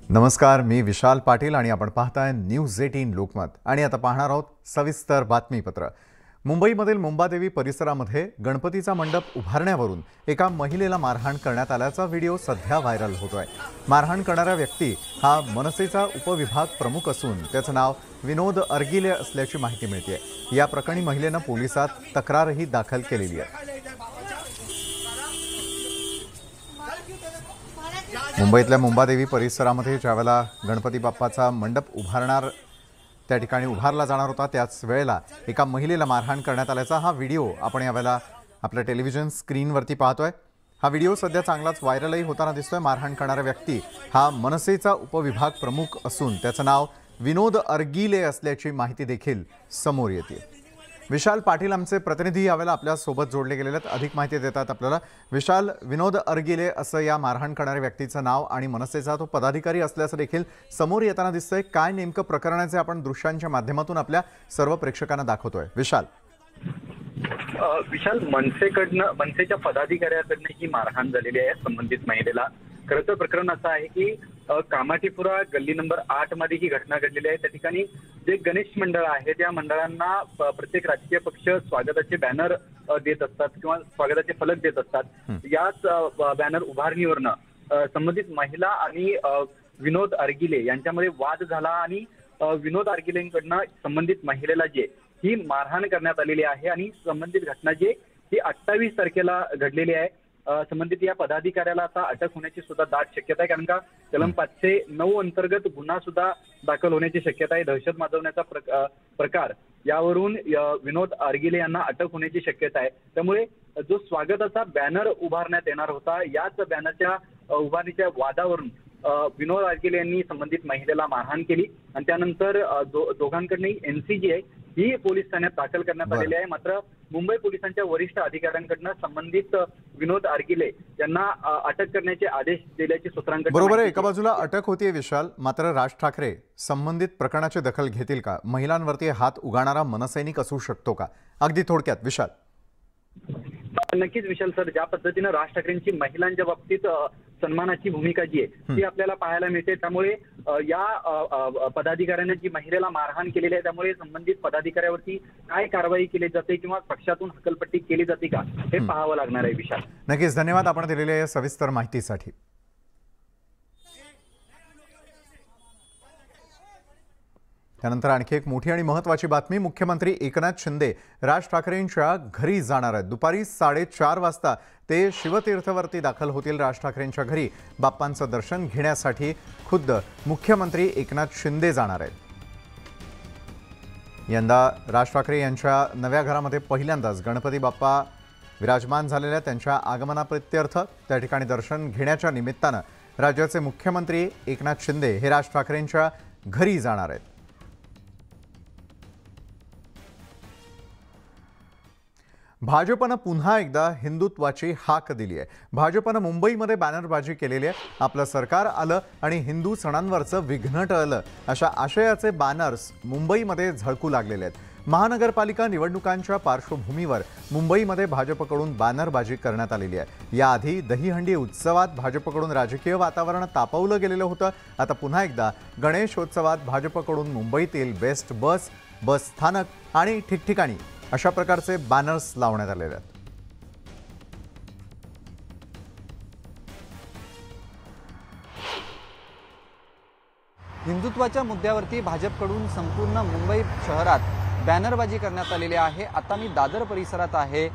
नमस्कार, मी विशाल पाटील आणि आपण पाहताय न्यूज 18 लोकमत आणि आता पाहणार आहोत सविस्तर बातमीपत्र। मुंबईमधील मुंबादेवी परिसरामध्ये गणपतीचा मंडप उभारण्यावरून एका महिलेला मारहाण करण्यात आल्याचा व्हिडिओ सध्या व्हायरल होतोय। मारहाण करणारा व्यक्ती हा मनसेचा उपविभाग प्रमुख असून त्याचं नाव विनोद अर्गिले असल्याची माहिती मिळते। या प्रकरणी महिलेने पोलिसात तक्रारही दाखल केलेली आहे। मुंबईतल्या मुंबादेवी परिसरामध्ये ज्यावेळेला गणपती बाप्पाचा मंडप त्या ठिकाणी उभारला जाणार होता त्याच वेळेला एका महिलेला मारहाण करण्यात आल्याचा हा व्हिडिओ आपण यावेळेला आपल्या टेलिव्हिजन स्क्रीनवरती पाहतोय। हा व्हिडिओ सध्या चांगलाच व्हायरलही होताना दिसतोय। मारहाण करणारा व्यक्ती हा मनसेचा उपविभाग प्रमुख असून त्याचं नाव विनोद अर्गिले असल्याची माहिती देखील समोर येते। विशाल पाटील आमचे प्रतिनिधी यावेळेला आपल्या सोबत जोडले गेलेले आहेत, अधिक माहिती देतात आपल्याला। विशाल, विनोद अर्गिले असं या मारहाण करणाऱ्या व्यक्तीचं नाव आणि मनसेचा तो पदाधिकारी असल्याचं देखील समोर येताना दिसतंय। काय नेमकं प्रकरणाचे आपण दृश्यांच्या माध्यमातून आपल्या सर्व प्रेक्षकांना दाखवतोय? विशाल मनसेच्या पदाधिकाऱ्याकडनं ही मारहाण झालेली आहे संबंधित महिलेला। खरं तर प्रकरण असं आहे की कामाठीपुरा गल्ली नंबर 8 मध्ये ही घटना घडलेली आहे। त्या ठिकाणी जे गणेश मंडळ आहे त्या मंडळांना प्रत्येक राजकीय पक्ष स्वागताचे बॅनर देत असतात किंवा स्वागताचे फलक देत असतात। याच बॅनर उभारणीवरनं संबंधित महिला आणि विनोद अर्गिले यांच्यामध्ये वाद झाला आणि विनोद अर्गिलेंकडनं संबंधित महिलेला ही मारहाण करण्यात आलेली आहे आणि संबंधित घटना ही 28 तारखेला घडलेली आहे। संबंधित या पदाधिकाऱ्याला आता अटक होण्याची सुद्धा दाट शक्यता आहे, कारण का कलम 509 अंतर्गत गुन्हा सुद्धा दाखल होण्याची शक्यता आहे। दहशत माजवण्याचा प्रकार यावरून विनोद अर्गिले यांना अटक होण्याची शक्यता आहे। त्यामुळे जो स्वागताचा बॅनर उभारण्यात येणार होता याच बॅनरच्या उभारणीच्या वादावरून विनोद अर्गिले यांनी संबंधित महिलेला मारहाण केली आणि त्यानंतर दोघांकडून एनसी ही पोलीस ठाण्यात दाखल करण्यात आलेली आहे। मात्र मुंबई पोलिसांच्या वरिष्ठ अधिकाऱ्यांकडून संबंधित विनोद अर्गिले यांना अटक करण्याचे आदेश दिल्याची सूत्रांकडून बरोबर आहे। एका बाजूला अटक होतीये विशाल, मात्र राज ठाकरे संबंधित प्रकरणाची दखल घेतील का? महिलांवरती हात उगारणारा मनसैनिक असू शकतो का? अगदी थोडक्यात विशाल। नक्कीच विशाल सर, ज्या पद्धतीने राज ठाकरेंची महिलांच्या बाबतीत सन्मानाची भूमिका जी आहे ती आपल्याला पाहायला मिळते। त्यामुळे या पदाधिकाऱ्यांनी जी महिलेला मारहाण केलेली आहे त्यामुळे संबंधित पदाधिकाऱ्यावरती काय कारवाई केली जाते किंवा पक्षातून हकलपट्टी केली जाते का हे पाहावं लागणार आहे। विशाल, नक्कीच धन्यवाद आपण दिलेल्या सविस्तर माहितीसाठी। त्यानंतर आणखी एक मोठी आणि महत्त्वाची बातमी। मुख्यमंत्री एकनाथ शिंदे राज ठाकरेंच्या घरी जाणार आहेत। दुपारी 4:30 वाजता ते शिवतीर्थवरती दाखल होतील। राज ठाकरेंच्या घरी बाप्पांचं दर्शन घेण्यासाठी खुद्द मुख्यमंत्री एकनाथ शिंदे जाणार आहेत। यंदा राज ठाकरे यांच्या नव्या घरामध्ये पहिल्यांदाच गणपती बाप्पा विराजमान झालेल्या त्यांच्या आगमनाप्रित्यर्थ त्या ठिकाणी दर्शन घेण्याच्या निमित्तानं राज्याचे मुख्यमंत्री एकनाथ शिंदे हे राज ठाकरेंच्या घरी जाणार आहेत। भाजपनं पुन्हा एकदा हिंदुत्वाची हाक दिली आहे। भाजपनं मुंबईमध्ये बॅनरबाजी केलेली आहे। आपलं सरकार आलं आणि हिंदू सणांवरचं विघ्न टळलं अशा आशयाचे बॅनर्स मुंबईमध्ये झळकू लागलेले आहेत। महानगरपालिका निवडणुकांच्या पार्श्वभूमीवर मुंबईमध्ये भाजपकडून बॅनरबाजी करण्यात आलेली आहे। याआधी दहीहंडी उत्सवात भाजपकडून राजकीय वातावरण तापवलं गेलेलं होतं। आता पुन्हा एकदा गणेशोत्सवात भाजपकडून मुंबईतील बेस्ट बस स्थानक आणि ठिकठिकाणी अशा प्रकारचे बॅनर्स लावण्यात आलेले आहेत। हिंदुत्वाच्या मुद्द्यावरती भाजपकडून संपूर्ण मुंबई शहरात बॅनरबाजी करण्यात आलेली आहे। आता मी दादर परिसरात आहे।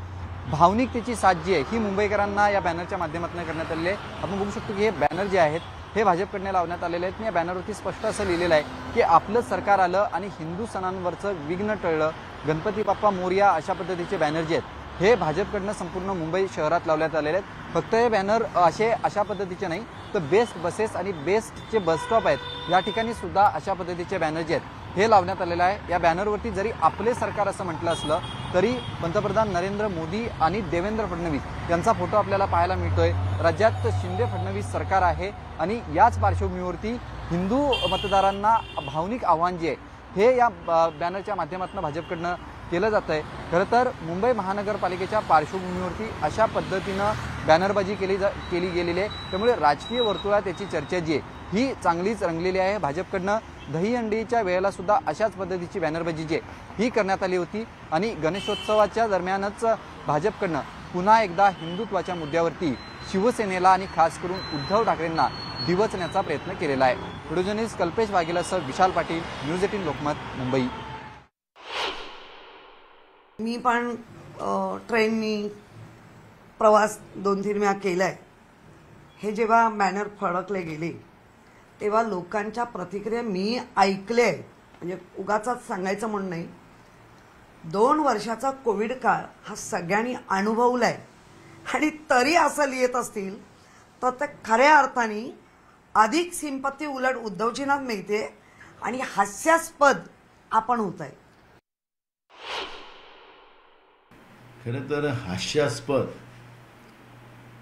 भावनिकतेची साथ जी आहे ही मुंबईकरांना या बॅनरच्या माध्यमातून करण्यात आलेली आहे। आपण बघू शकतो की हे बॅनर जे आहेत हे भाजपकडनं लावण्यात आलेले आहेत। या बॅनरवरती स्पष्ट असं लिहिलेलं आहे की आपलं सरकार आलं आणि हिंदू सणांवरचं विघ्न टळलं, गणपती बाप्पा मोरया अशा पद्धतीचे बॅनर जे आहेत हे भाजपकडनं संपूर्ण मुंबई शहरात लावण्यात आलेले आहेत। फक्त हे बॅनर अशा पद्धतीचे नाही तर बेस्ट बसेस आणि बेस्टचे बसस्टॉप आहेत या ठिकाणी सुद्धा अशा पद्धतीचे बॅनर जे आहेत हे लावण्यात आलेलं आहे। या बॅनरवरती जरी आपले सरकार असं म्हटलं असलं तरी पंतप्रधान नरेंद्र मोदी आणि देवेंद्र फडणवीस यांचा फोटो आपल्याला पाहायला मिळतोय। राज्यात शिंदे फडणवीस सरकार आहे आणि याच पार्श्वभूमीवरती हिंदू मतदारांना भावनिक आव्हान जे आहे हे या बॅनरच्या माध्यमातून भाजपकडनं केलं जातंय। खरं तर मुंबई महानगरपालिकेच्या पार्श्वभूमीवरती अशा पद्धतीनं बॅनरबाजी केली गेलेली आहे। त्यामुळे राजकीय वर्तुळात याची चर्चा जी आहे ही चांगलीच रंगलेली आहे। भाजपकडनं दहीहंडीच्या वेळेला सुद्धा अशाच पद्धतीची बॅनरबाजी जी ही करण्यात आली होती आणि गणेशोत्सवाच्या दरम्यानच भाजपकडनं पुन्हा एकदा हिंदुत्वाच्या मुद्द्यावरती शिवसेनेला आणि खास करून उद्धव ठाकरेंना डिवचण्याचा प्रयत्न केलेला आहे। Video journalist Kalpesh वाघेलासह Vishal Patil, news 18 Lokmat, Mumbai. मी पण ट्रेननी प्रवास 2-3 वेळा केलाय। हे जेव्हा बॅनर फडकले गेले तेव्हा लोकांच्या प्रतिक्रिया मी ऐकले, म्हणजे उगाचच सांगायचं म्हणून नाही। 2 वर्षाचा कोविड काळ हा सगळ्यांनी अनुभवलाय आणि तरी असं लिहित असतील तर ते खऱ्या अर्थाने अधिक सिंपत्ती उलट उद्धवजींना मिळते आणि हास्यास्पद आपण होत आहे। खरं तर हास्यास्पद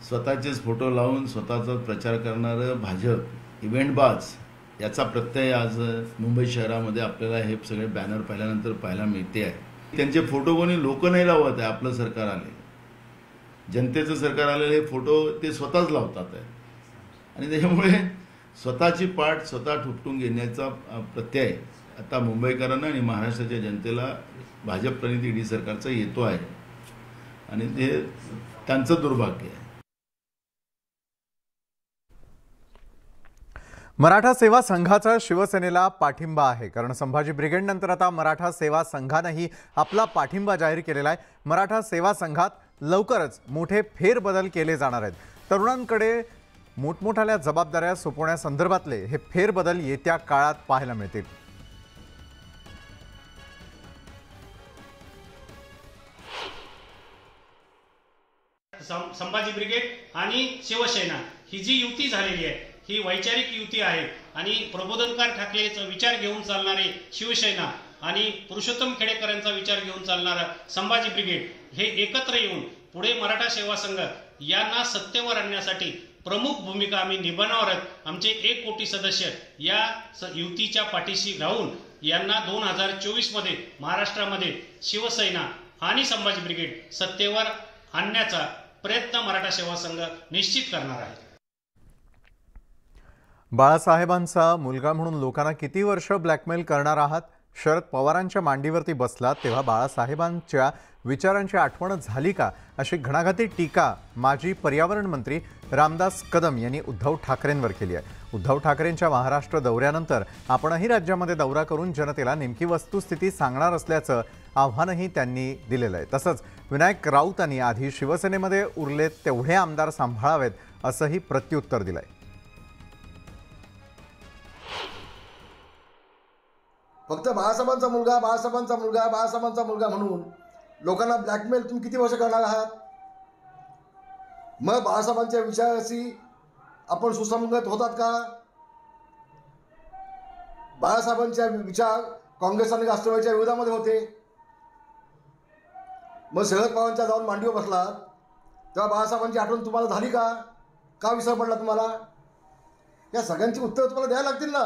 स्वतःचेच फोटो लावून स्वतःचा प्रचार करणारं भाजप इव्हेंटबाज याचा प्रत्यय आज मुंबई शहरामध्ये आपल्याला हे सगळे बॅनर पाहिल्यानंतर पाहायला मिळते आहे। त्यांचे फोटो कोणी लोक नाही लावत आहे, आपलं सरकार आले, जनतेचं सरकार आलेलं हे फोटो ते स्वतःच लावतात आहे आणि त्याच्यामुळे स्वतःची पाठ स्वतः ठुपटून घेण्याचा प्रत्यय आता मुंबईकरांना आणि महाराष्ट्राच्या जनतेला भाजप प्रणित ईडी सरकारचा येतो आहे आणि ते त्यांचं दुर्भाग्य आहे। मराठा सेवा संघाचा शिवसेनेला पाठिंबा आहे, कारण संभाजी ब्रिगेड नंतर आता मराठा सेवा संघानेही आपला पाठिंबा जाहीर केलेला आहे। मराठा सेवा संघात लवकरच मोठे फेरबदल केले जाणार आहेत। तरुणांकडे मोठमोठ्या जबाबदाऱ्या सोपवण्यासंदर्भातले हे फेरबदल येत्या काळात पाहायला मिळतील। संभाजी ब्रिगेड आणि शिवसेना ही जी युती झालेली आहे ही वैचारिक युती आहे आणि प्रबोधनकार ठाकरेंचा विचार घेऊन चालणारे शिवसेना आणि पुरुषोत्तम खेडेकरांचा विचार घेऊन चालणारा संभाजी ब्रिगेड हे एकत्र येऊन पुढे मराठा सेवा संघ यांना सत्तेवर आणण्यासाठी प्रमुख भूमिका आम्ही निभावणार आहोत। आमचे 1 कोटी सदस्य या युतीच्या पाठीशी राहून यांना 2024 मध्ये महाराष्ट्रामध्ये शिवसेना आणि संभाजी ब्रिगेड सत्तेवर आणण्याचा प्रयत्न मराठा सेवा संघ निश्चित करणार आहे। बाळासाहेबांचा मुलगा म्हणून लोकांना किती वर्ष ब्लॅकमेल करणार आहात? शरद पवारांच्या मांडीवरती बसलात तेव्हा बाळासाहेबांच्या विचारांची आठवण झाली का, अशी घणाघाती टीका माजी पर्यावरण मंत्री रामदास कदम यांनी उद्धव ठाकरेंवर केली आहे। उद्धव ठाकरेंच्या महाराष्ट्र दौऱ्यानंतर आपणही राज्यामध्ये दौरा करून जनतेला नेमकी वस्तुस्थिती सांगणार असल्याचं आव्हानही त्यांनी दिलेलं आहे। तसंच विनायक राऊतांनी आधी शिवसेनेमध्ये उरलेत तेवढे आमदार सांभाळावेत असंही प्रत्युत्तर दिलंय। फक्त बाळासाहेबांचा मुलगा बाळासाहेबांचा मुलगा बाळासाहेबांचा मुलगा म्हणून लोकांना ब्लॅकमेल तुम्ही किती वर्ष करणार आहात? मग बाळासाहेबांच्या विचाराशी आपण सुसंगत होतात का? बाळासाहेबांचे विचार काँग्रेस आणि राष्ट्रवादीच्या विरोधामध्ये होते। मग शरद पवारांच्या जाऊन मांडीवर बसलात तेव्हा बाळासाहेबांची आठवण तुम्हाला झाली का? का विसर पडला तुम्हाला? या सगळ्यांची उत्तरं तुम्हाला द्यायला लागतील ना।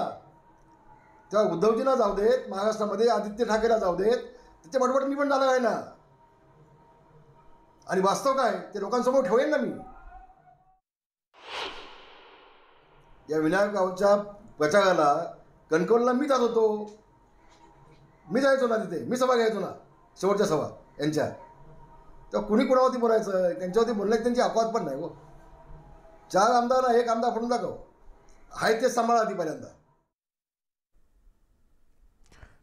तेव्हा उद्धवजींना जाऊ देत, महाराष्ट्रामध्ये आदित्य ठाकरेला जाऊ देत, त्याच्या पाठोपाठ मी पण झालं आहे ना। आणि वास्तव काय ते लोकांसमोर ठेवेन ना मी। या विनायक राऊतच्या प्रचाराला कणकवलीला मी जात होतो, मी जायचो ना तिथे, मी सभा घ्यायचो ना, शेवटच्या सभा यांच्या। तेव्हा कुणी कुणावरती बोलायचं, त्यांच्यावरती बोलण्याची त्यांची अपवाद पण नाही हो। 4 आमदार 1 आमदार फडून दाखव, आहे तेच सांभाळा आधी पहिल्यांदा।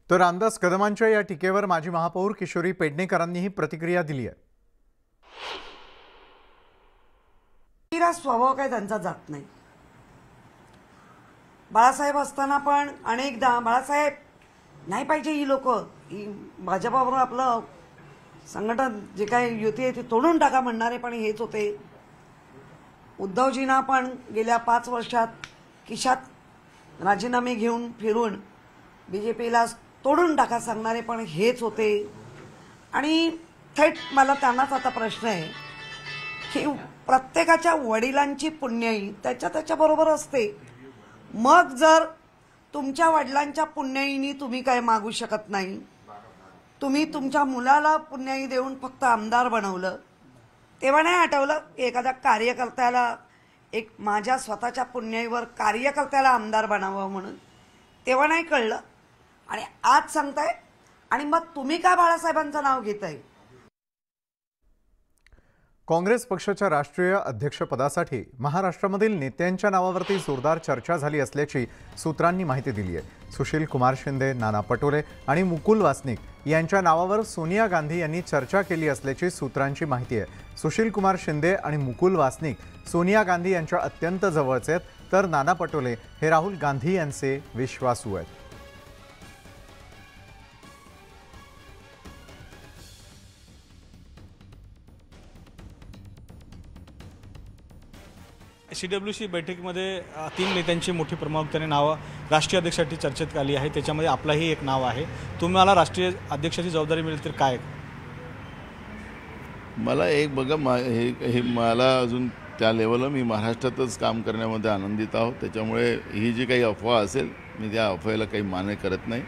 तर रामदास कदमांच्या या टीकेवर माजी महापौर किशोरी पेडणेकरांनीही प्रतिक्रिया दिली आहे। स्वभाव काय त्यांचा जात नाही। बाळासाहेब असताना पण अनेकदा बाळासाहेब नाही पाहिजे, ही लोक ही भाजपाबरोबर आपलं संघटन जे काही युती आहे ती तोडून टाका म्हणणारे पण हेच होते। उद्धवजींना पण गेल्या 5 वर्षात खिशात राजीनामे घेऊन फिरून बीजेपीला तोडून टाका सांगणारे पण हेच होते। आणि थेट मला त्यांनाच आता प्रश्न आहे की प्रत्येकाच्या वडिलांची पुण्याई त्याच्याबरोबर असते। मग जर तुमच्या वडिलांच्या पुण्याईनी तुम्ही काय मागू शकत नाही, तुम्ही तुमच्या मुलाला पुण्याई देऊन फक्त आमदार बनवलं, तेव्हा नाही आठवलं की एखाद्या कार्यकर्त्याला एक माझ्या स्वतःच्या पुण्याईवर कार्यकर्त्याला आमदार बनावं म्हणून, तेव्हा नाही कळलं आणि आज सांगताय आणि मग तुम्ही का बाळासाहेबांचं नाव घेताय? काँग्रेस पक्षाच्या राष्ट्रीय अध्यक्षपदासाठी महाराष्ट्रामधील नेत्यांच्या नावावरती जोरदार चर्चा झाली असल्याची सूत्रांनी माहिती दिली आहे। सुशील कुमार शिंदे, नाना पटोले आणि मुकुल वासनिक यांच्या नावावर सोनिया गांधी यांनी चर्चा केली असल्याची सूत्रांची माहिती आहे। सुशील कुमार शिंदे आणि मुकुल वासनिक सोनिया गांधी यांच्या अत्यंत जवळचे आहेत, तर नाना पटोले हे राहुल गांधी यांचे विश्वासू आहेत। CWC बैठकीमध्ये 3 नेत्यांची मोठी प्रामुख्याने नावं राष्ट्रीय अध्यक्षासाठी चर्चेत आली आहे। त्याच्यामध्ये आपलाही एक नाव आहे। तुम्हाला राष्ट्रीय अध्यक्षाची जबाबदारी मिळेल तर काय? मला एक बघा हे मला अजून त्या लेवलला मी महाराष्ट्रातच काम करण्यामध्ये आनंदित आहोत। त्याच्यामुळे ही जी काही अफवा असेल मी त्या अफवेला काही मान्य करत नाही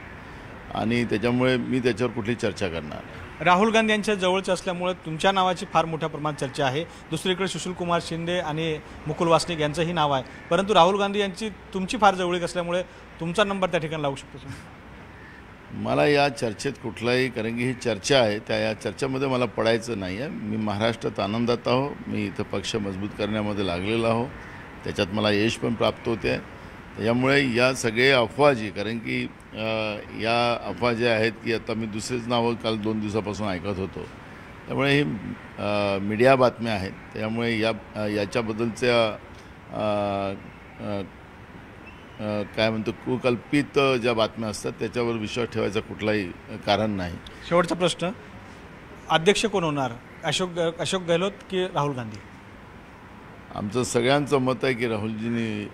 आणि त्याच्यामुळे मी त्याच्यावर कुठली चर्चा करणार नाही। राहुल गांधी यांच्या जवळचे असल्यामुळे तुमच्या नावाची फार मोठ्या प्रमाणात चर्चा आहे। दुसरीकडे सुशील कुमार शिंदे आणि मुकुल वासनिक यांचंही नाव आहे, परंतु राहुल गांधी यांची तुमची फार जवळीक असल्यामुळे तुमचा नंबर त्या ठिकाणी लागू शकतो। मला या चर्चेत कुठलाही, कारण की ही चर्चा आहे, त्या या चर्चेमध्ये मला पडायचं नाही आहे। मी महाराष्ट्रात आनंदात आहो, मी इथं पक्ष मजबूत करण्यामध्ये लागलेलो आहो, त्याच्यात मला यश पण प्राप्त होते आहे। त्यामुळे या सगळे अफवा जी, कारण की या अफवा ज्या आहेत की आता मी दुसरेच नावं काल 2 दिवसापासून ऐकत होतो, त्यामुळे ही मीडिया बातम्या आहेत। त्यामुळे याच्याबद्दलच्या काय म्हणतो कुकल्पित ज्या बातम्या असतात त्याच्यावर विश्वास ठेवायचा कुठलाही कारण नाही। शेवटचा प्रश्न, अध्यक्ष कोण होणार, अशोक गहलोत की राहुल गांधी? आमचं सगळ्यांचं मत आहे की राहुलजींनी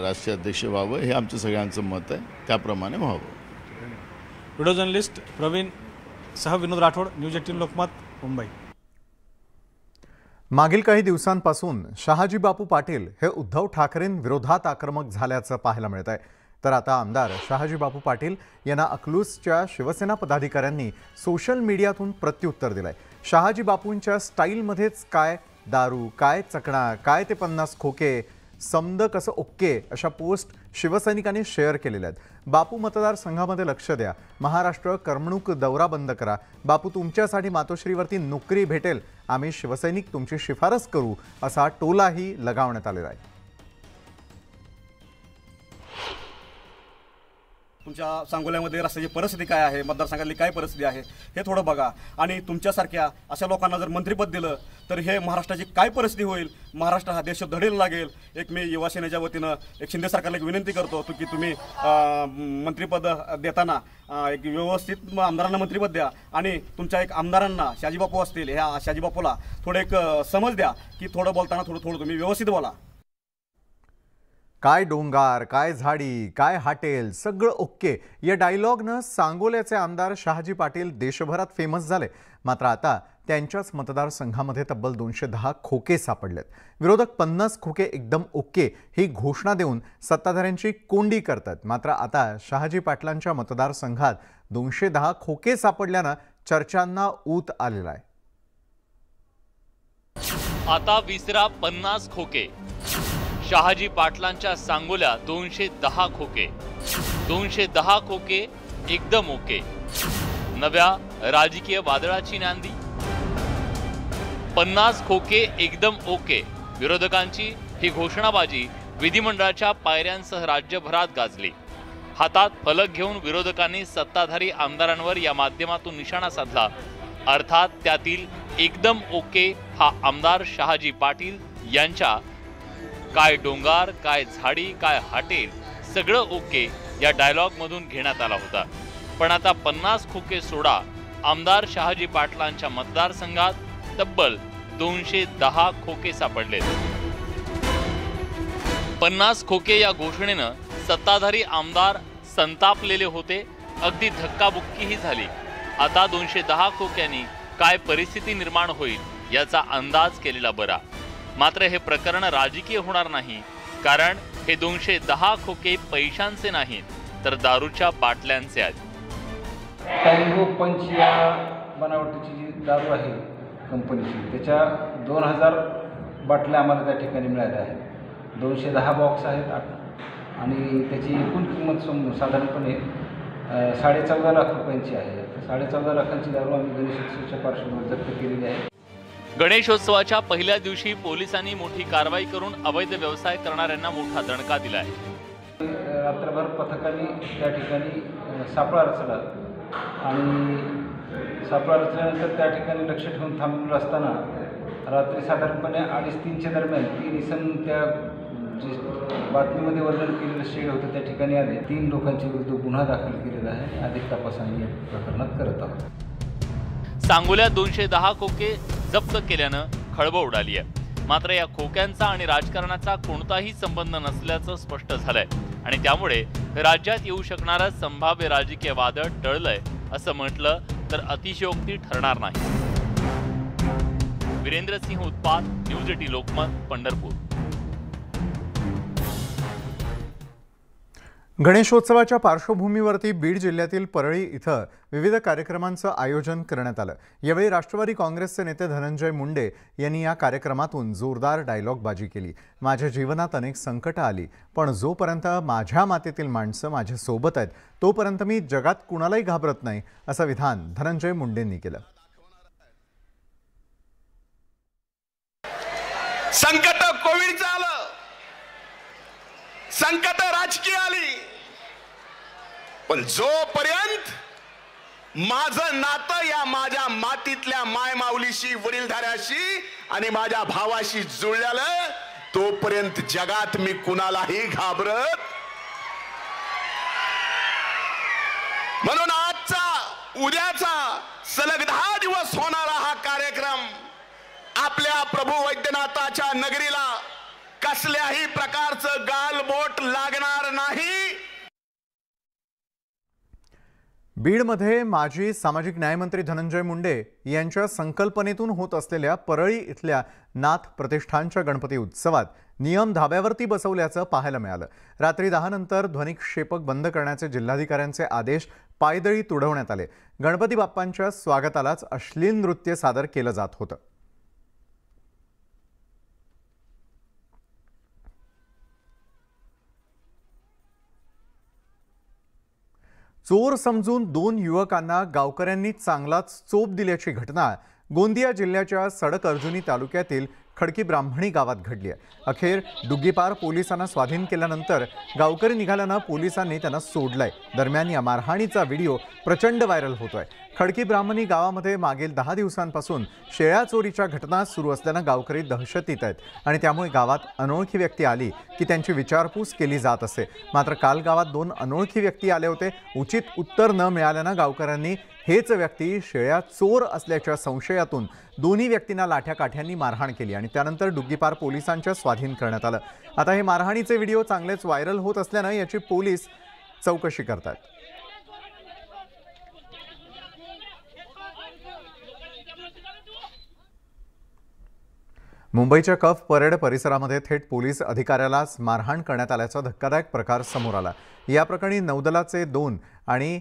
राष्ट्रीय अध्यक्ष व्हावं, हे आमचं सगळ्यांचं मत आहे, त्याप्रमाणे व्हावं। व्हिडिओ जर्नलिस्ट प्रवीण सह विनोद राठोड, न्यूज 18 लोकमत, मुंबई। मागील काही दिवसांपासून शहाजी बापू पाटील हे उद्धव ठाकरेंविरोधात आक्रमक झाल्याचं पाहायला मिळत आहे। तर आता आमदार शहाजी बापू पाटील यांना अकलूजच्या शिवसेना पदाधिकाऱ्यांनी सोशल मीडियातून प्रत्युत्तर दिलंय। शहाजी बापूंच्या स्टाईलमध्येच काय दारू, काय चकणा, काय ते 50 खोके, समद कसं ओके अशा पोस्ट शिवसैनिकांनी शेअर केलेल्या आहेत। बापू मतदारसंघामध्ये लक्ष द्या, महाराष्ट्र करमणूक दौरा बंद करा, बापू तुमच्यासाठी मातोश्रीवरती नोकरी भेटेल, आम्ही शिवसैनिक तुमची शिफारस करू असा टोलाही लगावण्यात आलेला आहे। तुमच्या सांगोल्यामध्ये रस्त्याची परिस्थिती काय आहे, मतदारसंघातली काय परिस्थिती आहे हे थोडं बघा आणि तुमच्यासारख्या अशा लोकांना जर मंत्रिपद दिलं तर हे महाराष्ट्राची काय परिस्थिती होईल। महाराष्ट्र हा देश धडेल लागेल। एक मी युवा सेनेच्या वतीनं एक शिंदे सरकारला एक विनंती करतो की तुम्ही मंत्रिपद देताना एक व्यवस्थित आमदारांना मंत्रिपद द्या आणि तुमच्या एक आमदारांना शहाजीबापू असतील, ह्या शहाजीबापूला थोडं एक समज द्या की थोडं बोलताना थोडं तुम्ही व्यवस्थित बोला। काय डोंगर, काय झाडी, काय हॉटेल, सगळं ओके या डायलॉगनं सांगोल्याचे आमदार शहाजी पाटील देशभरात फेमस झाले। मात्र आता त्यांच्याच मतदारसंघामध्ये तब्बल 210 खोके सापडलेत। विरोधक 50 खोके एकदम ओके ही घोषणा देऊन सत्ताधाऱ्यांची कोंडी करतात। मात्र आता शहाजी पाटलांच्या मतदारसंघात 210 खोके सापडल्यानं चर्चांना ऊत आलेला आहे। आता विसरा 50 खोके। शहाजी पाटलांच्या सांगोल्या 210 खोके, 210 खोके एकदम ओके। नव्या राजकीय वादळाची नांदी। 50 खोके एकदम ओके, विरोधकांची ही घोषणाबाजी विधिमंडळाच्या पायऱ्यांसह राज्यभरात गाजली। हातात फलक घेऊन विरोधकांनी सत्ताधारी आमदारांवर या माध्यमातून निशाणा साधला। अर्थात त्यातील एकदम ओके हा आमदार शहाजी पाटील यांच्या काय डोंगर, काय झाडी, काय हॉटेल, सगळं ओके या डायलॉग मधून घेण्यात आला होता। पण आता 50 खोके सोडा, आमदार शहाजी पाटलांच्या मतदारसंघात तब्बल 210 खोके सापडले। 50 खोके या घोषणेनं सत्ताधारी आमदार संतापलेले होते, अगदी धक्काबुक्कीही झाली। आता 210 खोक्यांनी काय परिस्थिती निर्माण होईल याचा अंदाज केलेला बरा। मात्र हे प्रकरण राजकीय होणार नाही, कारण हे 210 खोके पैशांचे नाहीत तर दारूच्या बाटल्यांचे आहेत। टँगो पंच या बनावटीची जी दारू आहे कंपनीची, त्याच्या 2000 बाटल्या आम्हाला त्या ठिकाणी मिळाल्या आहेत 210 बॉक्स आहेत आणि त्याची एकूण किंमत साधारणपणे 14.5 लाख रुपयांची आहे. 14.5 लाखांची दारू आम्ही गणेशोत्सवाच्या पार्श्वभूमीवर जप्त केलेली आहे. गणेशोत्सवाच्या पहिल्या दिवशी पोलिसांनी मोठी कारवाई करून अवैध व्यवसाय करणाऱ्यांना मोठा दणका दिलाय. रात्रभर पथकाने त्या ठिकाणी सापळा रचला आणि सापळा रचल्यानंतर त्या ठिकाणी लक्ष ठेवून थांबलेलं असताना रात्री साधारणपणे 2:30-3च्या दरम्यान 3 इसम त्या जे बातमीमध्ये वर्णन केलेलं शेड होतं त्या ठिकाणी आले. 3 लोकांच्या विरुद्ध गुन्हा दाखल केलेला आहे. अधिक तपास आम्ही या प्रकरणात करत आहोत. सांगोल्यात 210 खोके जप्त केल्यानं खळबळ उडाली आहे. मात्र या खोक्यांचा आणि राजकारणाचा कोणताही संबंध नसल्याचं स्पष्ट झालंय आणि त्यामुळे राज्यात येऊ शकणारं संभाव्य राजकीय वादळ टळलंय असं म्हटलं तर अतिशयोक्ती ठरणार नाही. वीरेंद्र सिंह उत्पात, न्यूज 18 लोकमत, पंढरपूर. गणेशोत्सवाच्या पार्श्वभूमीवरती बीड जिल्ह्यातील परळी इथं विविध कार्यक्रमांचं आयोजन करण्यात आलं. यावेळी राष्ट्रवादी काँग्रेसचे नेते धनंजय मुंडे यांनी या कार्यक्रमातून जोरदार डायलॉगबाजी केली. माझ्या जीवनात अनेक संकटं आली, पण जोपर्यंत माझ्या मातेतील माणसं माझ्या सोबत आहेत तोपर्यंत मी जगात कुणालाही घाबरत नाही, असं विधान धनंजय मुंडेंनी केलं. संकट कोविडचं आलं, संकट राजकीय आली, पण जोपर्यंत माझं नातं या माझ्या मातीतल्या मायमाऊलीशी, वडीलधाऱ्याशी आणि माझ्या भावाशी जुळलेलं, तोपर्यंत जगात मी कुणालाही घाबरत. म्हणून आजचा, उद्याचा, सलग 10 दिवस होणारा हा कार्यक्रम आपल्या प्रभू वैद्यनाथाच्या नगरीला कसल्याही प्रकारचं गालबोट लागणार नाही. बीडमध्ये माजी सामाजिक न्यायमंत्री धनंजय मुंडे यांच्या संकल्पनेतून होत असलेल्या परळी इथल्या नाथ प्रतिष्ठानच्या गणपती उत्सवात नियम धाब्यावरती बसवल्याचं पाहायला मिळालं. रात्री 10 नंतर ध्वनिक्षेपक बंद करण्याचे जिल्हाधिकाऱ्यांचे आदेश पायदळी तुडवण्यात आले. गणपती बाप्पांच्या स्वागतालाच अश्लील नृत्य सादर केलं जात होतं. चोर समजून 2 युवकांना गावकऱ्यांनी चांगलाच चोप दिल्याची घटना गोंदिया जिल्ह्याच्या सडक अर्जुनी तालुक्यातील खडकी ब्राह्मणी गावात घडली आहे. अखेर डुग्गीपार पोलिसांना स्वाधीन केल्यानंतर गावकरी निघाल्यानं पोलिसांनी त्यांना सोडलंय. दरम्यान या मारहाणीचा व्हिडिओ प्रचंड व्हायरल होतोय. खडकी ब्राह्मणी गावामध्ये मागील 10 दिवसांपासून शेळ्या चोरीच्या घटना सुरू असल्यानं गावकरी दहशतीत आहेत आणि त्यामुळे गावात अनोळखी व्यक्ती आली की त्यांची विचारपूस केली जात असे. मात्र काल गावात 2 अनोळखी व्यक्ती आले होते. उचित उत्तर न मिळाल्यानं गावकऱ्यांनी हेच व्यक्ती शेळ्या चोर असल्याच्या संशयातून दोन्ही व्यक्तींना लाठ्याकाठ्यांनी मारहाण केली आणि त्यानंतर डुग्गीपार पोलिसांच्या स्वाधीन करण्यात आलं. आता हे मारहाणीचे व्हिडिओ चांगलेच व्हायरल होत असल्यानं याची पोलीस चौकशी करतात. मुंबईच्या कफ परेड परिसरामध्ये थेट पोलीस अधिकाऱ्यालाच मारहाण करण्यात आल्याचा धक्कादायक प्रकार समोर आला. या प्रकरणी नौदलाचे 2 आणि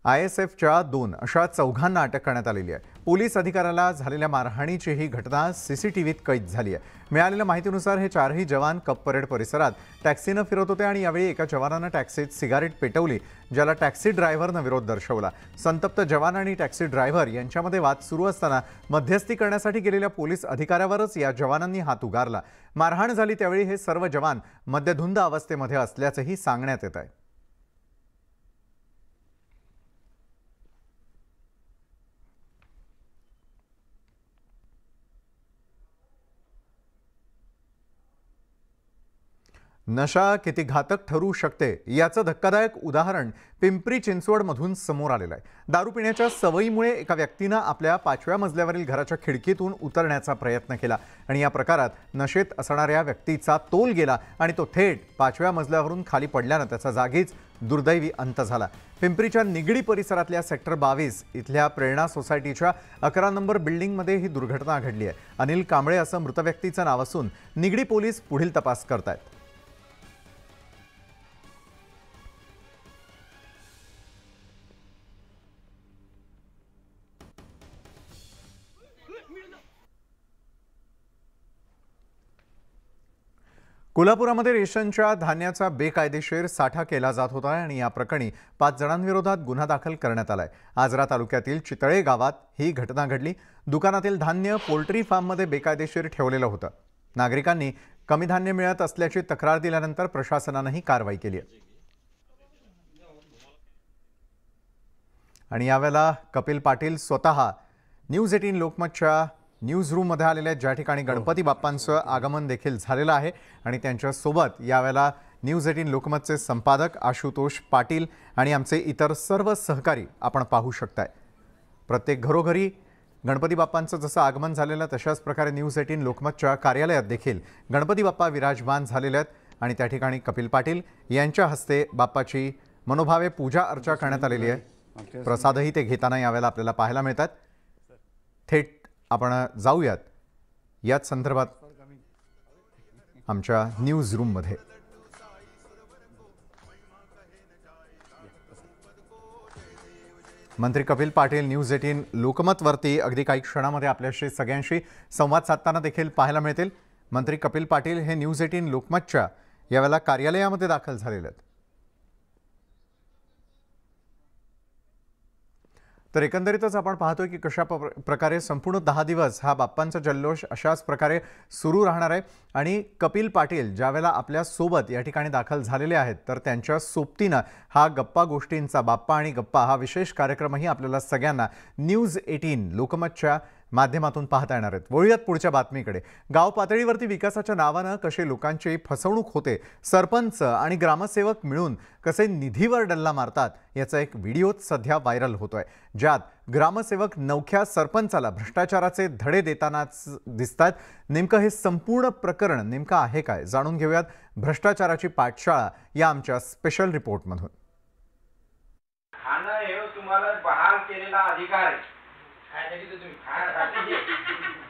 ISFच्या 2 अशा 4घांना अटक करण्यात आलेली आहे. पोलीस अधिकाऱ्याला झालेल्या मारहाणीची ही घटना CCTVत कैद झाली आहे. मिळालेल्या माहितीनुसार हे 4ही जवान कप परेड परिसरात टॅक्सीनं फिरत होते आणि यावेळी एका जवानानं टॅक्सीत सिगारेट पेटवली, ज्याला टॅक्सी ड्रायव्हरनं विरोध दर्शवला. संतप्त जवान आणि टॅक्सी ड्रायव्हर यांच्यामध्ये वाद सुरू असताना मध्यस्थी करण्यासाठी गेलेल्या पोलीस अधिकाऱ्यावरच या जवानांनी हात उगारला. मारहाण झाली त्यावेळी हे सर्व जवान मद्यधुंद अवस्थेमध्ये असल्याचंही सांगण्यात येत आहे. नशा किती घातक ठरू शकते याचं धक्कादायक उदाहरण पिंपरी चिंचवडमधून समोर आलेलं आहे. दारू पिण्याच्या सवयीमुळे एका व्यक्तीनं आपल्या 5व्या मजल्यावरील घराच्या खिडकीतून उतरण्याचा प्रयत्न केला आणि या प्रकारात नशेत असणाऱ्या व्यक्तीचा तोल गेला आणि तो थेट 5व्या मजल्यावरून खाली पडल्यानं त्याचा जागीच दुर्दैवी अंत झाला. पिंपरीच्या निगडी परिसरातल्या सेक्टर 22 इथल्या प्रेरणा सोसायटीच्या 11 नंबर बिल्डिंगमध्ये ही दुर्घटना घडली आहे. अनिल कांबळे असं मृत व्यक्तीचं नाव असून निगडी पोलीस पुढील तपास करतायत. कोल्हापुरामध्ये रेशनच्या धान्याचा बेकायदेशीर साठा केला जात होता आणि या प्रकरणी 5 जणांविरोधात गुन्हा दाखल करण्यात आलाय. आजरा तालुक्यातील चितळे गावात ही घटना घडली. दुकानातील धान्य पोल्ट्री फार्ममध्ये बेकायदेशीर ठेवलेलं होतं. नागरिकांनी कमी धान्य मिळत असल्याची तक्रार दिल्यानंतर प्रशासनाने ही कारवाई केली आहे. आणि यावेळेला कपिल पाटील स्वतः न्यूज 18 लोकमतच्या न्यूज रूममध्ये आलेल्या ज्या ठिकाणी गणपती बाप्पांचं आगमन देखील झालेलं आहे आणि त्यांच्यासोबत यावेळेला न्यूज 18 लोकमतचे संपादक आशुतोष पाटील आणि आमचे इतर सर्व सहकारी आपण पाहू शकताय. प्रत्येक घरोघरी गणपती बाप्पांचं जसं आगमन झालेलं तशाच प्रकारे न्यूज 18 लोकमतच्या कार्यालयात देखील गणपती बाप्पा विराजमान झालेले आहेत आणि त्या ठिकाणी कपिल पाटील यांच्या हस्ते बाप्पाची मनोभावे पूजा अर्चा करण्यात आलेली आहे. प्रसादही ते घेताना यावेळेला आपल्याला पाहायला मिळतात. थेट आपण जाऊयात याच संदर्भात आमच्या न्यूज रूममध्ये. मंत्री कपिल पाटील न्यूज 18 लोकमतवरती अगदी काही क्षणामध्ये आपल्याशी सगळ्यांशी संवाद साधताना देखील पाहायला मिळतील. मंत्री कपिल पाटील हे न्यूज 18 लोकमतच्या यावेळेला कार्यालयामध्ये दाखल झालेले आहेत. तर एकंदरीतच आपण पाहतोय की कशा प्रकारे संपूर्ण 10 दिवस हा बाप्पांचा जल्लोष अशाच प्रकारे सुरू राहणार आहे. आणि कपिल पाटील ज्यावेळेला आपल्या सोबत या ठिकाणी दाखल झालेले आहेत तर त्यांच्या सोबतीनं हा गप्पा गोष्टींचा बाप्पा आणि गप्पा हा विशेष कार्यक्रमही आपल्याला सगळ्यांना न्यूज 18 लोकमतच्या माध्यमातून पाहता येणार आहेत. वळूयात पुढच्या बातमीकडे. गाव पातळीवरती विकासाच्या नावानं कसे लोकांची फसवणूक होते, सरपंच आणि ग्रामसेवक मिळून कसे निधीवर डल्ला मारतात याचा एक व्हिडिओ सध्या व्हायरल होतोय, ज्यात ग्रामसेवक नवख्या सरपंचाला भ्रष्टाचाराचे धडे देतानाच दिसतात. नेमकं हे संपूर्ण प्रकरण नेमकं आहे काय, जाणून घेऊयात भ्रष्टाचाराची पाठशाळा या आमच्या स्पेशल रिपोर्टमधून. खाणं हे तुम्हाला बहाल केलेला अधिकार आहे.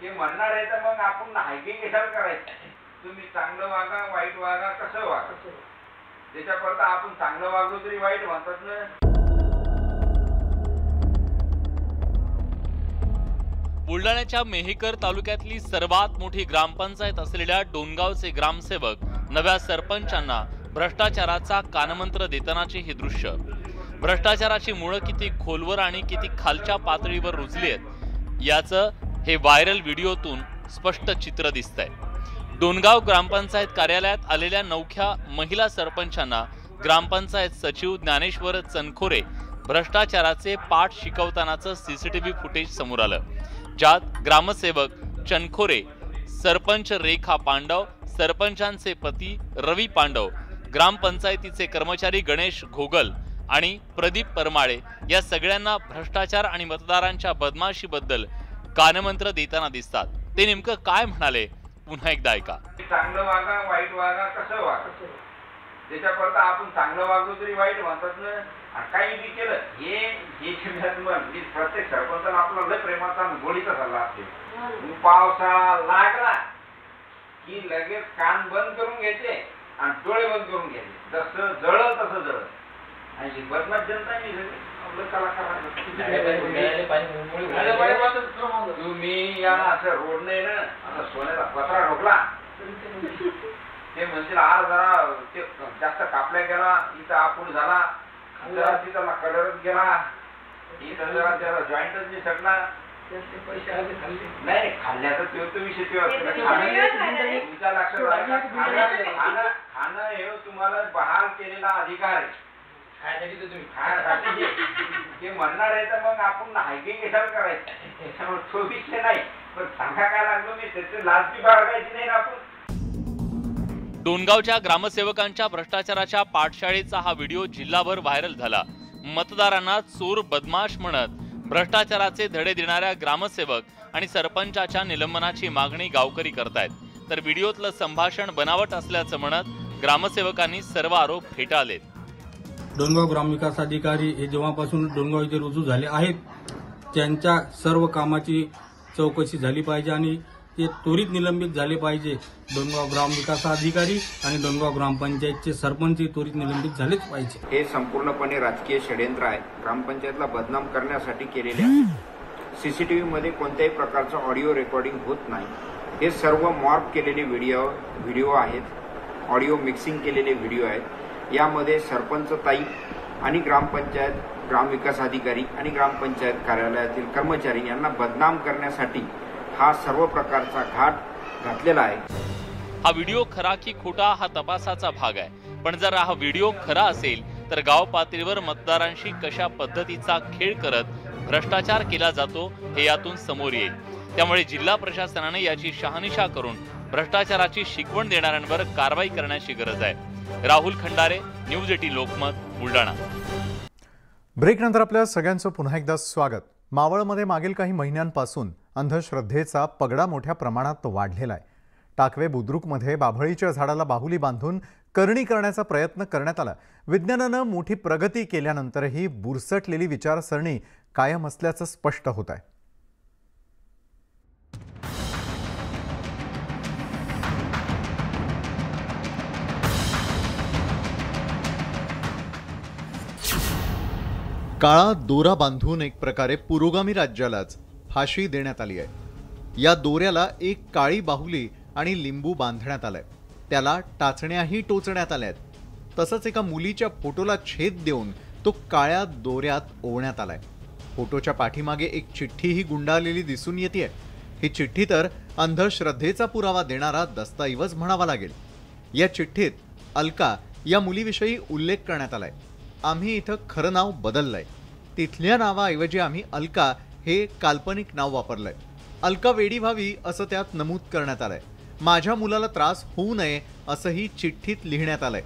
ते म्हणणार आहे तर मग आपण हायकिंग कशाला करायचं. तुम्ही चांगलं वागा वाईट वागा कसं वागा, त्याच्यापर्यंत आपण चांगलं वागलो तरी वाईट म्हणतात ना. बुलढाण्याच्या मेहकर तालुक्यातली सर्वात मोठी ग्रामपंचायत असलेल्या डोणगावचे ग्रामसेवक नव्या सरपंचांना भ्रष्टाचाराचा कानमंत्र देतानाचे हे दृश्य. भ्रष्टाचाराची मुळं किती खोलवर आणि किती खालच्या पातळीवर रुजली आहेत याचं हे व्हायरल व्हिडिओतून स्पष्ट चित्र दिसतंय. डोणगाव ग्रामपंचायत कार्यालयात आलेल्या नवख्या महिला सरपंचांना ग्रामपंचायत सचिव ज्ञानेश्वर चनखोरे भ्रष्टाचाराचे पाठ शिकवतानाचं सीसीटीव्ही फुटेज समोर आलं, ज्यात ग्रामसेवक चनखोरे, सरपंच रेखा पांडव, सरपंचांचे पती रवी पांडव, ग्रामपंचायतीचे कर्मचारी गणेश घोगल आणि प्रदीप परमाळे या सगळ्यांना भ्रष्टाचार आणि मतदारांच्या बदमाशीबद्दल कानमंत्र देताना दिसतात. ते नेमकं काय म्हणाले पुन्हा एकदा ऐका. चांगलं वागा वाईट वागा कसं वागा, त्याच्यापर्यंत आपण चांगलं वागलो तरी वाईट म्हणतात ना. काही बी केलं हे प्रत्येक सरपंचाला आपला लय प्रेमाचा गोडीचा सल्ला असते. पावसाळा लागला की लगेच कान बंद करून घ्यायचे आणि डोळे बंद करून घ्यायचे. जसं जळल तसं जळल. आणि बदमाश जनता तुम्ही या असं रोड नाही ना असं सोन्याचा पत्रा ठोकला ते म्हणतील आज जरा ते जास्त कापल्या गेला, इथं आपूड झाला, जरा तिथं कलरच गेला, इथं जरा त्याला जॉईंटच नाही सगळा. नाही खाल्ल्याचा तो विषय तुमच्या लक्षात. खाणं हे तुम्हाला बहाल केलेला अधिकार आहे. ते म्हणणार आहे तर मग आपण हायकिंग कशाला करायचं, त्याच्यामुळे तो विषय नाही. पण सांगा काय लागलो मी त्याची लाजबी बाळगायची नाही ना आपण. डोणगावच्या ग्रामसेवकांच्या भ्रष्टाचाराच्या पाठशाळेचा हा व्हिडिओ जिल्हाभर व्हायरल झाला. मतदारांना चोर बदमाश म्हणत भ्रष्टाचाराचे धडे देणाऱ्या ग्रामसेवक आणि सरपंचाच्या निलंबनाची मागणी गावकरी करतायत. तर व्हिडिओतलं संभाषण बनावट असल्याचं म्हणत ग्रामसेवकांनी सर्व आरोप फेटाळलेत. डोणगाव ग्रामविकास अधिकारी हे जेव्हापासून डोणगाव इथे रुजू झाले आहेत त्यांच्या सर्व कामाची चौकशी झाली पाहिजे आणि ते त्वरित निलंबित झाले पाहिजे. डोणगाव ग्रामविकास अधिकारी आणि डोणगाव ग्रामपंचायतचे सरपंच त्वरित निलंबित झालेच पाहिजे. हे संपूर्णपणे राजकीय षडयंत्र आहे. ग्रामपंचायतला बदनाम करण्यासाठी केलेले आहे. सीसीटीव्ही मध्ये कोणत्याही प्रकारचं ऑडिओ रेकॉर्डिंग होत नाही. हे सर्व मॉर्फ केलेले व्हिडिओ आहेत ऑडिओ मिक्सिंग केलेले व्हिडिओ आहेत. यामध्ये सरपंच ताई आणि ग्रामपंचायत, ग्रामविकास अधिकारी आणि ग्रामपंचायत कार्यालयातील कर्मचारी यांना बदनाम करण्यासाठी हा सर्व प्रकारचा घाट घातलेला आहे. हा व्हिडिओ खरा की खोटा हा तपासाचा भाग आहे. पण जर हा व्हिडिओ खरा असेल तर गाव पातळीवर मतदारांशी कशा पद्धतीचा खेळ करत भ्रष्टाचार केला जातो हे यातून समोर येईल. त्यामुळे जिल्हा प्रशासनाने याची शहानिशा करून भ्रष्टाचाराची शिकवण देणाऱ्यांवर कारवाई करण्याची गरज आहे. राहुल खंडारे, न्यूज 18 लोकमत, बुलढाणा. ब्रेकनंतर आपल्या सगळ्यांचं पुन्हा एकदा स्वागत. मावळमध्ये मागील काही महिन्यांपासून अंधश्रद्धेचा पगडा मोठ्या प्रमाणात वाढलेला आहे. टाकवे बुद्रुकमध्ये बाभळीच्या झाडाला बाहुली बांधून करणी करण्याचा प्रयत्न करण्यात आला. विज्ञानानं मोठी प्रगती केल्यानंतरही बुरसटलेली विचारसरणी कायम असल्याचं स्पष्ट होत आहे. काळा दोरा बांधून एक प्रकारे पुरोगामी राज्यालाच फाशी देण्यात आली आहे. या दोऱ्याला एक काळी बाहुली आणि लिंबू बांधण्यात आलाय. त्याला टाचण्याही टोचण्यात आल्यात. तसंच एका मुलीच्या फोटोला छेद देऊन तो काळ्या दोऱ्यात ओवण्यात आलाय. फोटोच्या पाठीमागे एक चिठ्ठीही गुंडाळलेली दिसून येते. ही चिठ्ठी तर अंधश्रद्धेचा पुरावा देणारा दस्तऐवज म्हणावा लागेल. या चिठ्ठीत अलका या मुलीविषयी उल्लेख करण्यात आलाय. आम्ही इथं खरं नाव बदललंय. तिथल्या नावाऐवजी आम्ही अलका हे काल्पनिक नाव वापरलंय. अलका वेडी व्हावी असं त्यात नमूद करण्यात आलंय. माझ्या मुलाला त्रास होऊ नये असंही चिठ्ठीत लिहिण्यात आलंय.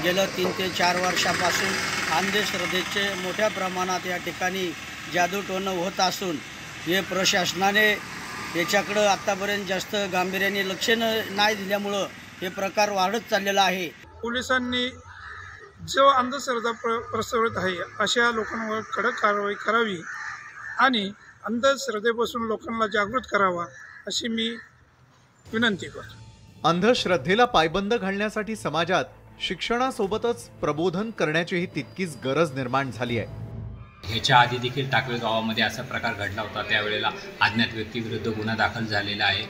गेल्या 3 ते 4 वर्षापासून अंधश्रद्धेचे मोठ्या प्रमाणात या ठिकाणी जादूटोणं होत असून हे प्रशासनाने याच्याकडं आतापर्यंत जास्त गांभीर्याने लक्ष नाही दिल्यामुळं हे प्रकार वाढत चाललेला आहे. पोलिसांनी जो अंधश्रद्धा प्रसवत आहे अशा लोकांवर कडक कारवाई करावी आणि अंधश्रद्धेपासून लोकांना जागृत करावा अशी मी विनंती करतो. अंधश्रद्धेला पायबंद घालण्यासाठी समाजात शिक्षणासोबतच प्रबोधन करण्याचीही तितकीच गरज निर्माण झाली आहे. ह्याच्या आधी देखील टाकवे गावामध्ये असा प्रकार घडला होता. त्यावेळेला अज्ञात व्यक्तीविरुद्ध गुन्हा दाखल झालेला आहे.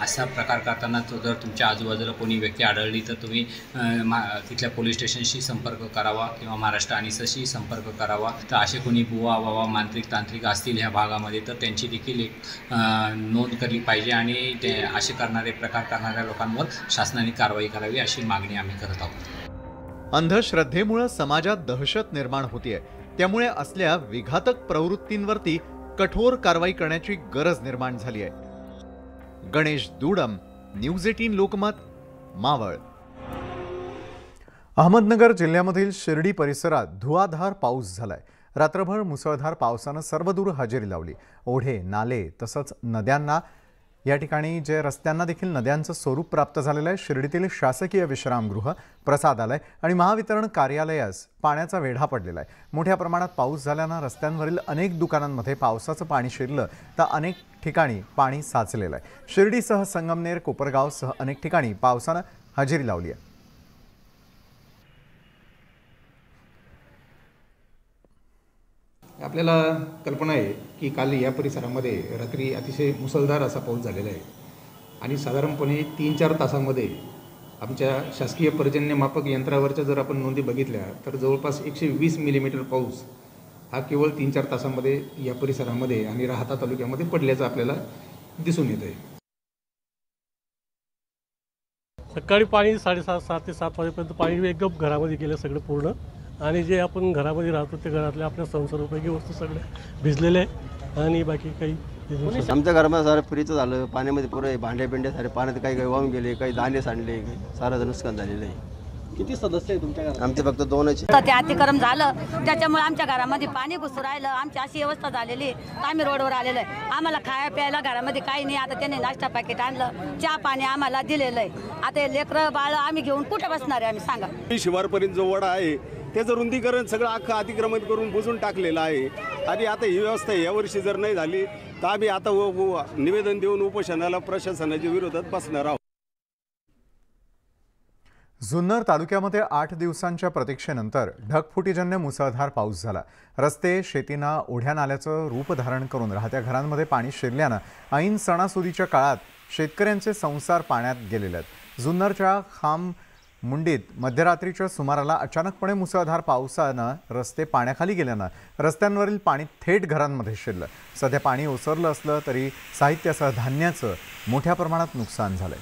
असा प्रकार करताना जर तुमच्या आजूबाजूला कोणी व्यक्ती आढळली तर तुम्ही तिथल्या पोलीस स्टेशनशी संपर्क करावा किंवा महाराष्ट्र आणीसशी संपर्क करावा. तर असे कोणी बुवा बाबा मांत्रिक तांत्रिक असतील ह्या भागामध्ये तर त्यांची देखील एक नोंद केली पाहिजे आणि ते असे करणारे प्रकार करणाऱ्या लोकांवर शासनाने कारवाई करावी अशी मागणी आम्ही करत आहोत. अंधश्रद्धेमुळे समाजात दहशत निर्माण होतीये. त्यामुळे असल्या विघातक प्रवृत्तींवरती कठोर कारवाई करण्याची गरज निर्माण झाली आहे. गणेश दुडम, न्यूज 18 लोकमत, मावळ. अहमदनगर जिल्ह्यामधील शिर्डी परिसरात धुवाधार पाऊस झालाय. रात्रभर मुसळधार पावसानं सर्वदूर हजेरी लावली. ओढे, नाले तसंच नद्यांना या ठिकाणी जे रस्त्यांना देखील नद्यांचं स्वरूप प्राप्त झालेलं आहे. शिर्डीतील शासकीय विश्रामगृह, प्रसादालय आणि महावितरण कार्यालयास पाण्याचा वेढा पडलेला आहे. मोठ्या प्रमाणात पाऊस झाल्यानं रस्त्यांवरील अनेक दुकानांमध्ये पावसाचं पाणी शिरलं तर अनेक ठिकाणी पाणी साचलेलं आहे. शिर्डीसह संगमनेर, कोपरगावसह अनेक ठिकाणी पावसानं हजेरी लावली आहे. आपल्याला कल्पना आहे की काल या परिसरामध्ये रात्री अतिशय मुसळधार असा पाऊस झालेला आहे आणि साधारणपणे 3-4 तासामध्ये आमच्या शासकीय पर्जन्यमापक यंत्रावरच्या जर आपण नोंदी बघितल्या तर जवळपास 120 मिलीमीटर पाऊस हा केवळ 3-4 तासामध्ये या परिसरामध्ये आणि राहाता तालुक्यामध्ये पडल्याचं आपल्याला दिसून येत आहे. सकाळी पाणी 7:30 ते 7 वाजेपर्यंत पाणी एकदम घरामध्ये गेलं सगळं पूर्ण आणि जे आपण घरामध्ये राहतो ते घरातल्या आपल्या संसारोपयोगी वस्तू सगळ्या भिजलेल्या आहे आणि बाकी काही आमच्या घरामध्ये सारं फ्रीचं झालं. पाण्यामध्ये पुरं भांडे बिंडे सारे पाण्यात काही वाहून गेले, काही दाणे सांडले, सारं नुकसान झालेलं आहे. किती सदस्य आहे तुमच्या घरात? आमचे फक्त 2च. ते अतिक्रम झालं त्याच्यामुळे आमच्या घरामध्ये पाणी घुसू राहिलं. आमची अशी अवस्था झालेली आम्ही रोडवर आलेलो आहे. आम्हाला खाया प्यायला घरामध्ये काही नाही. आता त्यांनी नाश्ता पॅकेट आणलं, चहा पाणी आम्हाला दिलेलं आहे. आता हे लेकरं बाळ आम्ही घेऊन कुठे बसणार आहे आम्ही सांगा. शिवारपर्यंत जो वडा आहे त्याचं रुंदीकरण सगळं अख्खं अतिक्रमण करून बुजून टाकलेलं आहे आणि आता ही व्यवस्था यावर्षी जर नाही झाली तर आम्ही आता निवेदन देऊन उपोषणाला प्रशासनाच्या विरोधात बसणार आहोत. जुन्नर तालुक्यामध्ये 8 दिवसांच्या प्रतीक्षेनंतर ढगफुटीजन्य मुसळधार पाऊस झाला. रस्ते, शेतींना ओढ्या नाल्याचं रूप धारण करून राहत्या घरांमध्ये पाणी शिरल्यानं ऐन सणासुदीच्या काळात शेतकऱ्यांचे संसार पाण्यात गेलेले आहेत. जुन्नरच्या खाम मुंडीत मध्यरात्रीच्या सुमाराला अचानकपणे मुसळधार पावसानं रस्ते पाण्याखाली गेल्यानं रस्त्यांवरील पाणी थेट घरांमध्ये शिरलं. सध्या पाणी ओसरलं असलं तरी साहित्यासह धान्याचं मोठ्या प्रमाणात नुकसान झालंय.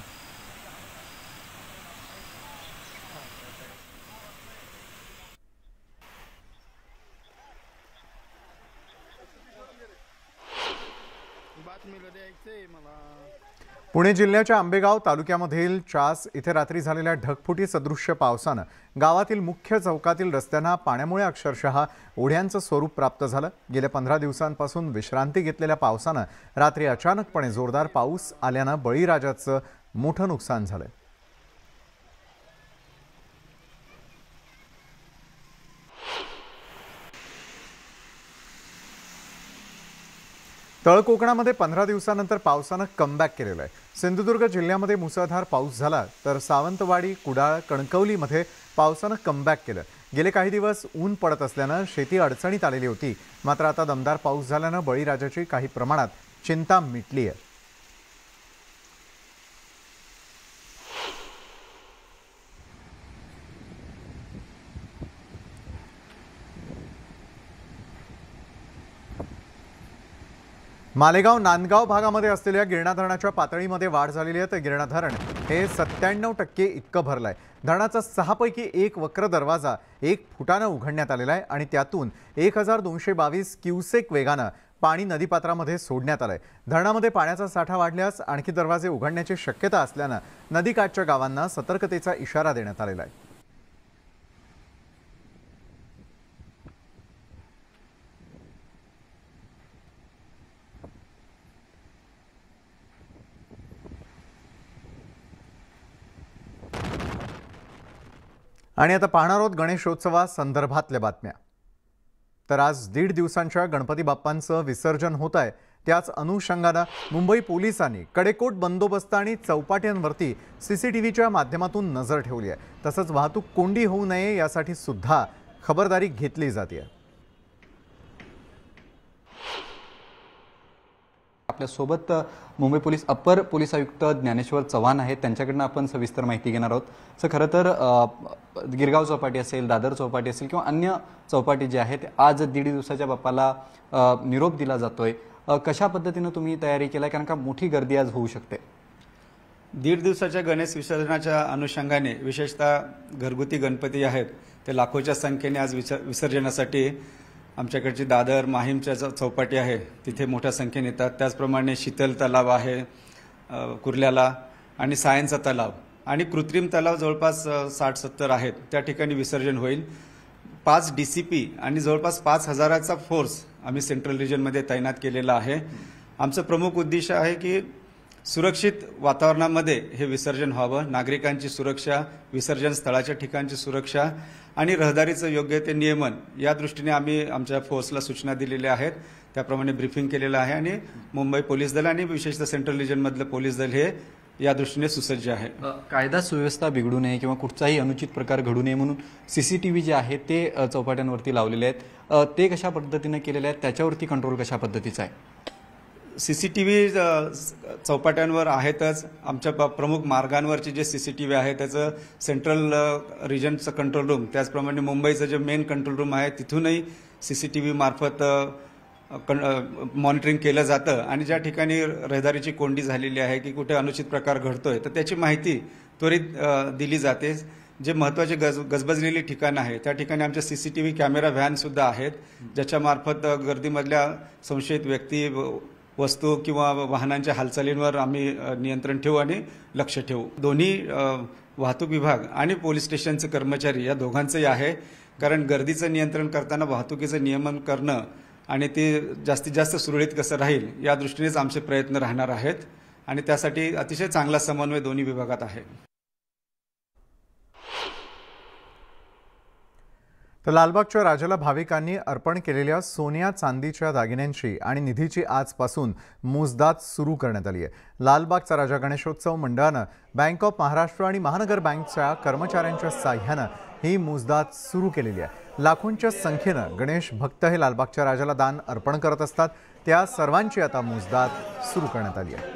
पुणे जिल्ह्याच्या आंबेगाव तालुक्यामधील चास इथे रात्री झालेल्या ढगफुटी सदृश्य पावसानं गावातील मुख्य चौकातील रस्त्यांना पाण्यामुळे अक्षरशः ओढ्यांचं स्वरूप प्राप्त झालं. गेल्या 15 दिवसांपासून विश्रांती घेतलेल्या पावसानं रात्री अचानकपणे जोरदार पाऊस आल्यानं बळीराजाचं मोठं नुकसान झालंय. तळ कोकणामध्ये 15 दिवसानंतर पावसानं कमबॅक केलेलं आहे. सिंधुदुर्ग जिल्ह्यामध्ये मुसळधार पाऊस झाला तर सावंतवाडी, कुडाळ, कणकवलीमध्ये पावसानं कमबॅक केलं. गेले काही दिवस ऊन पडत असल्यानं शेती अडचणीत आलेली होती. मात्र आता दमदार पाऊस झाल्यानं बळीराजाची काही प्रमाणात चिंता मिटली आहे. मालेगाव नांदगाव भागामध्ये असलेल्या गिरणा धरणाच्या पातळीमध्ये वाढ झालेली आहे. तर गिरणा धरण हे 97% इतकं भरलं आहे. धरणाचा 6 पैकी 1 वक्र दरवाजा 1 फुटानं उघडण्यात आलेला आहे आणि त्यातून 1222 क्युसेक वेगानं पाणी नदीपात्रामध्ये सोडण्यात आलंय. धरणामध्ये पाण्याचा साठा वाढल्यास आणखी दरवाजे उघडण्याची शक्यता असल्यानं नदीकाठच्या गावांना सतर्कतेचा इशारा देण्यात आलेला आहे. आणि आता पाहणार आहोत गणेशोत्सवासंदर्भातल्या बातम्या. तर आज 1.5 दिवसांच्या गणपती बाप्पांचं विसर्जन होत आहे. त्याच अनुषंगानं मुंबई पोलिसांनी कडेकोट बंदोबस्त आणि चौपाट्यांवरती CCTVच्या माध्यमातून नजर ठेवली आहे. तसंच वाहतूक कोंडी होऊ नये यासाठी सुद्धा खबरदारी घेतली जाते. आपल्यासोबत मुंबई पोलीस अपर पोलीस आयुक्त ज्ञानेश्वर चव्हाण आहेत. त्यांच्याकडनं आपण सविस्तर माहिती घेणार आहोत. सर, खरं तर गिरगाव चौपाटी असेल, दादर चौपाटी असेल किंवा अन्य चौपाटी जे आहेत आज 1.5 दिवसाच्या बाप्पाला निरोप दिला जातोय. कशा पद्धतीनं तुम्ही तयारी केलाय, कारण का मोठी गर्दी आज होऊ शकते? 1.5 दिवसाच्या गणेश विसर्जनाच्या अनुषंगाने विशेषतः घरगुती गणपती आहेत ते लाखोच्या संख्येने आज विसर्जनासाठी आमच्याकडची दादर माहीमच्या चौपाटी आहे तिथे मोठ्या संख्येने येतात. त्याचप्रमाणे शीतल तलाव आहे कुर्ल्याला आणि सायनचा तलाव आणि कृत्रिम तलाव जवळपास 60-70 आहेत. त्या ठिकाणी विसर्जन होईल. 5 DCP आणि जवळपास 5,000चा फोर्स आम्ही सेंट्रल रिजनमध्ये तैनात केलेला आहे. आमचं प्रमुख उद्देश आहे की सुरक्षित वातावरणामध्ये हे विसर्जन व्हावं. नागरिकांची सुरक्षा, विसर्जन स्थळाच्या ठिकाणची सुरक्षा आणि रहदारीचं योग्य ते नियमन या दृष्टीने आम्ही आमच्या फोर्सला सूचना दिलेल्या आहेत. त्याप्रमाणे ब्रीफिंग केलेलं आहे आणि मुंबई पोलीस दल आणि विशेषतः सेंट्रल रिजनमधलं पोलीस दल हे या दृष्टीने सुसज्ज आहे. कायदा सुव्यवस्था बिघडू नये किंवा कुठचाही अनुचित प्रकार घडू नये म्हणून CCTV जे आहेत ते चौपाट्यांवरती लावलेले आहेत. ते कशा पद्धतीने केलेले आहेत, त्याच्यावरती कंट्रोल कशा पद्धतीचा आहे? CCTV चौपाट्यांवर आहेतच. आमच्या प्रमुख मार्गांवरचे जे CCTV आहे त्याचं सेंट्रल रिजनचं कंट्रोल रूम, त्याचप्रमाणे मुंबईचं जे मेन कंट्रोल रूम आहे तिथूनही CCTV मार्फत मॉनिटरिंग केलं जातं आणि ज्या ठिकाणी रहदारीची कोंडी झालेली आहे की कुठे अनुचित प्रकार घडतोय तर त्याची माहिती त्वरित दिली जाते. जे महत्त्वाचे गजबजलेली ठिकाणं आहे त्या ठिकाणी आमच्या CCTV कॅमेरा व्हॅनसुद्धा आहेत ज्याच्या मार्फत गर्दीमधल्या संशयित व्यक्ती, वस्तू किंवा वाहनांच्या हालचालींवर आम्ही नियंत्रण ठेवू आणि लक्ष ठेवू. दोन्ही वाहतूक विभाग आणि पोलीस स्टेशनचे कर्मचारी या दोघांचंही आहे, कारण गर्दीचं नियंत्रण करताना वाहतुकीचं नियमन करणं आणि ते जास्तीत जास्त सुरळीत कसं राहील या दृष्टीनेच आमचे प्रयत्न राहणार आहेत आणि त्यासाठी अतिशय चांगला समन्वय दोन्ही विभागात आहे. तर लालबागच्या राजाला भाविकांनी अर्पण केलेल्या सोन्या चांदीच्या दागिन्यांची आणि निधीची आजपासून मोजदाद सुरू करण्यात आली आहे. लालबागचा राजा गणेशोत्सव मंडळानं बँक ऑफ महाराष्ट्र आणि महानगर बँकच्या कर्मचाऱ्यांच्या साह्यानं ही मोजदाद सुरू केलेली आहे. लाखोंच्या संख्येनं गणेश भक्त हे लालबागच्या राजाला दान अर्पण करत असतात. त्या सर्वांची आता मोजदाद सुरू करण्यात आली आहे.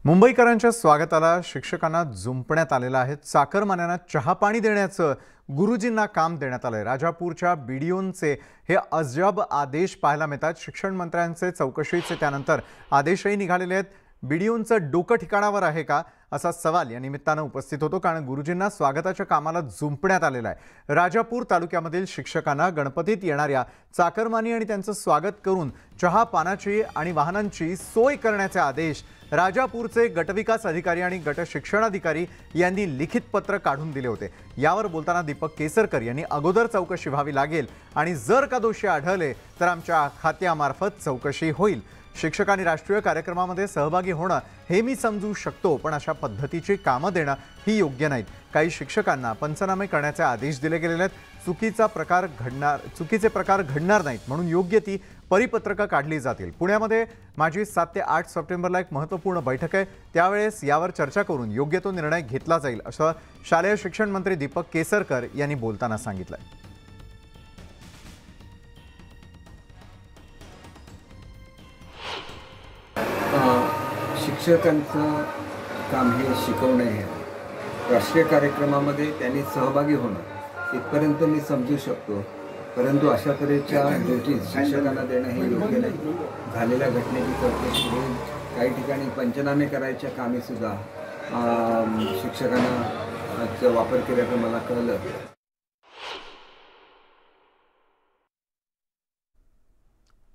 मुंबईकरांच्या स्वागताला शिक्षकांना जुंपण्यात आलेलं आहे. चाकरमान्यांना चहा पाणी देण्याचं गुरुजींना काम देण्यात आलंय. राजापूरच्या बीडीओंचे हे अजब आदेश पाहायला मिळतात. शिक्षण मंत्र्यांचे चौकशीचे त्यानंतर आदेशही निघालेले आहेत. बीडीओंचं डोकं ठिकाणावर आहे का असा सवाल या निमित्तानं उपस्थित होतो, कारण गुरुजींना स्वागताच्या कामाला जुंपण्यात आलेलं आहे. राजापूर तालुक्यामधील शिक्षकांना गणपतीत येणाऱ्या चाकरमानी आणि त्यांचं स्वागत करून चहा पानाची आणि वाहनांची सोय करण्याचे आदेश राजापूरचे गटविकास अधिकारी आणि गट शिक्षणाधिकारी यांनी लिखित पत्र काढून दिले होते. यावर बोलताना दीपक केसरकर यांनी अगोदर चौकशी व्हावी लागेल आणि जर का दोषी आढळले तर आमच्या खात्यामार्फत चौकशी होईल. शिक्षकांनी राष्ट्रीय कार्यक्रमामध्ये सहभागी होणं हे मी समजू शकतो, पण अशा पद्धतीची कामं देणं ही योग्य नाहीत. काही शिक्षकांना पंचनामे करण्याचे आदेश दिले गेलेले आहेत. चुकीचे प्रकार घडणार नाहीत म्हणून योग्य ती परिपत्रकं काढली जातील. पुण्यामध्ये माझी 7 ते 8 सप्टेंबरला एक महत्त्वपूर्ण बैठक आहे. त्यावेळेस यावर चर्चा करून योग्य तो निर्णय घेतला जाईल असं शालेय शिक्षण मंत्री दीपक केसरकर यांनी बोलताना सांगितलं. शिक्षकांचं काम हे शिकवणे आहे. राष्ट्रीय कार्यक्रमामध्ये त्यांनी सहभागी होणं इथपर्यंत मी समजू शकतो, परंतु अशा तऱ्हेच्या ड्युटीज शिक्षकांना देणं हे योग्य नाही. झालेल्या घटनेची चौकशी होईल. काही ठिकाणी पंचनामे करायच्या कामीसुद्धा शिक्षकांना वापर केल्याचं मला कळलं.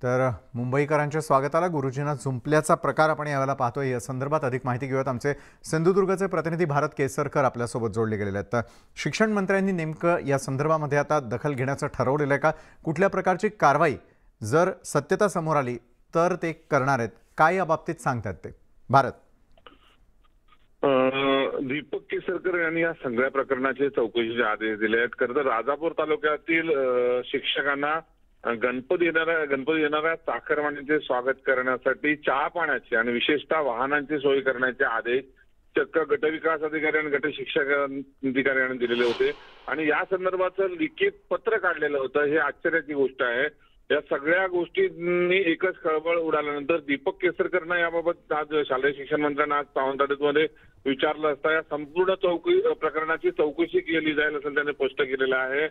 तर मुंबईकरांच्या स्वागताला गुरुजींना जुंपल्याचा प्रकार आपण यावेळेला पाहतोय. या संदर्भात अधिक माहिती घेऊयात. आमचे सिंधुदुर्गचे प्रतिनिधी भारत केसरकर आपल्यासोबत जोडले गेलेले आहेत. तर शिक्षण मंत्र्यांनी नेमकं या संदर्भामध्ये आता दखल घेण्याचं ठरवलेलं आहे का? कुठल्या प्रकारची कारवाई जर सत्यता समोर आली तर ते करणार आहेत? काय या बाबतीत सांगतात ते? भारत. दीपक केसरकर यांनी या सगळ्या प्रकरणाचे चौकशीचे आदेश दिले आहेत. खरं तर राजापूर तालुक्यातील शिक्षकांना गणपती येणाऱ्या चाकरमान्यांचे स्वागत करण्यासाठी चहा पाण्याची आणि विशेषतः वाहनांची सोय करण्याचे आदेश चक्क गटविकास अधिकारी आणि गट शिक्षक अधिकाऱ्यांनी दिलेले होते आणि या संदर्भाचं लिखित पत्र काढलेलं होतं. हे आश्चर्याची गोष्ट आहे. या सगळ्या गोष्टींनी एकच खळबळ उडाल्यानंतर दीपक केसरकरनं याबाबत आज शालेय शिक्षण मंत्र्यांना आज पावनताड्यामध्ये विचारलं असता या संपूर्ण प्रकरणाची चौकशी केली जाईल असं त्यांनी स्पष्ट केलेलं आहे.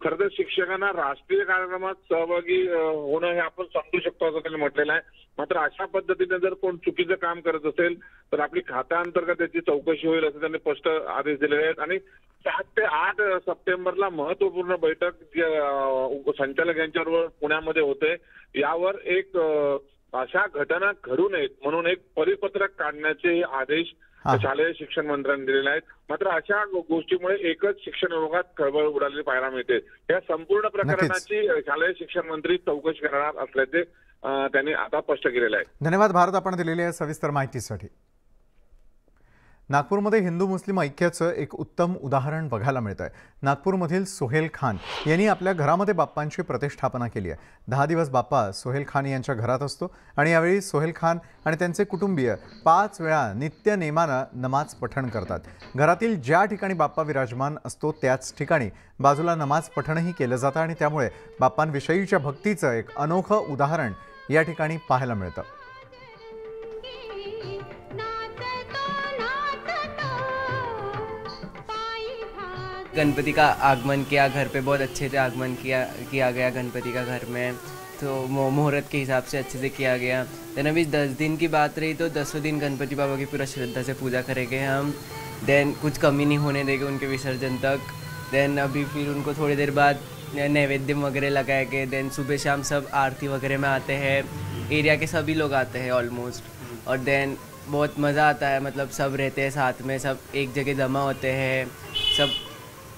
खरं तर शिक्षकांना राष्ट्रीय कार्यक्रमात सहभागी होणं हे आपण समजू शकतो असं त्यांनी म्हटलेलं आहे. मात्र अशा पद्धतीने जर कोण चुकीचं काम करत असेल तर आपली खात्याअंतर्गत त्याची चौकशी होईल असं त्यांनी स्पष्ट आदेश दिलेले आहेत. आणि 7 ते 8 सप्टेंबरला महत्वपूर्ण बैठक संचालक यांच्याबरोबर पुण्यामध्ये होते. यावर एक अशा घटना घडू नयेत म्हणून एक परिपत्रक काढण्याचे आदेश शालेय शिक्षण मंत्र्यांनी दिलेले आहेत. मात्र अशा गोष्टीमुळे एकच शिक्षण विभागात खळबळ उडालेली पाहायला मिळते. या संपूर्ण प्रकरणाची शालेय शिक्षण मंत्री चौकशी करणार असल्याचे त्यांनी आता स्पष्ट केलेलं आहे. धन्यवाद भारत, आपण दिलेल्या सविस्तर माहितीसाठी. नागपूरमध्ये हिंदू मुस्लिम ऐक्याचं एक उत्तम उदाहरण बघायला मिळतं आहे. नागपूरमधील सोहेल खान यांनी आपल्या घरामध्ये बाप्पांची प्रतिष्ठापना केली आहे. 10 दिवस बाप्पा सोहेल खान यांच्या घरात असतो आणि यावेळी सोहेल खान आणि त्यांचे कुटुंबीय 5 वेळा नित्य नेमानं नमाज पठण करतात. घरातील ज्या ठिकाणी बाप्पा विराजमान असतो त्याच ठिकाणी बाजूला नमाज पठणही केलं जातं आणि त्यामुळे बाप्पांविषयीच्या भक्तीचं एक अनोखं उदाहरण या ठिकाणी पाहायला मिळतं. गणपति का आगमन किया, घर पे बहुत अच्छे से आगमन किया गया गणपति का घर में, तो मुहूर्त के हिसाब से अच्छे से किया गया. देन अभी 10 दिन की बात रही तो 10वें दिन गणपति बाबा की पूरा श्रद्धा से पूजा करेंगे हम. देन कुछ कमी नहीं होने देंगे उनके विसर्जन तक. देन अभी फिर उनको थोड़ी देर बाद नैवेद्य वगैरह लगाएंगे. देन सुबह शाम सब आरती वगैरह में आते हैं. एरिया के सभी लोग आते हैं ऑलमोस्ट. और देन बहुत मज़ा आता है, मतलब सब रहते हैं साथ में, सब एक जगह जमा होते हैं. सब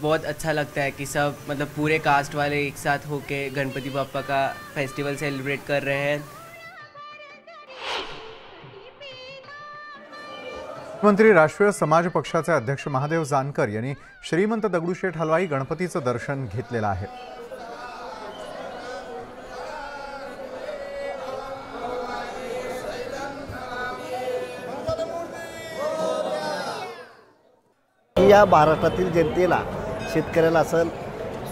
बहुत अच्छा लगता है कि सब मतलब पूरे कास्ट वाले एक साथ होके गणपति बाप्पा का फेस्टिवल सेलिब्रेट कर रहे हैं. मंत्री राष्ट्रीय समाज पक्षाचे अध्यक्ष महादेव जानकर यांनी श्रीमंत दगडूशेठ हलवाई गणपतीचं दर्शन घेतलेलं आहे. या महाराष्ट्रातील जनतेला, शेतकऱ्याला असेल,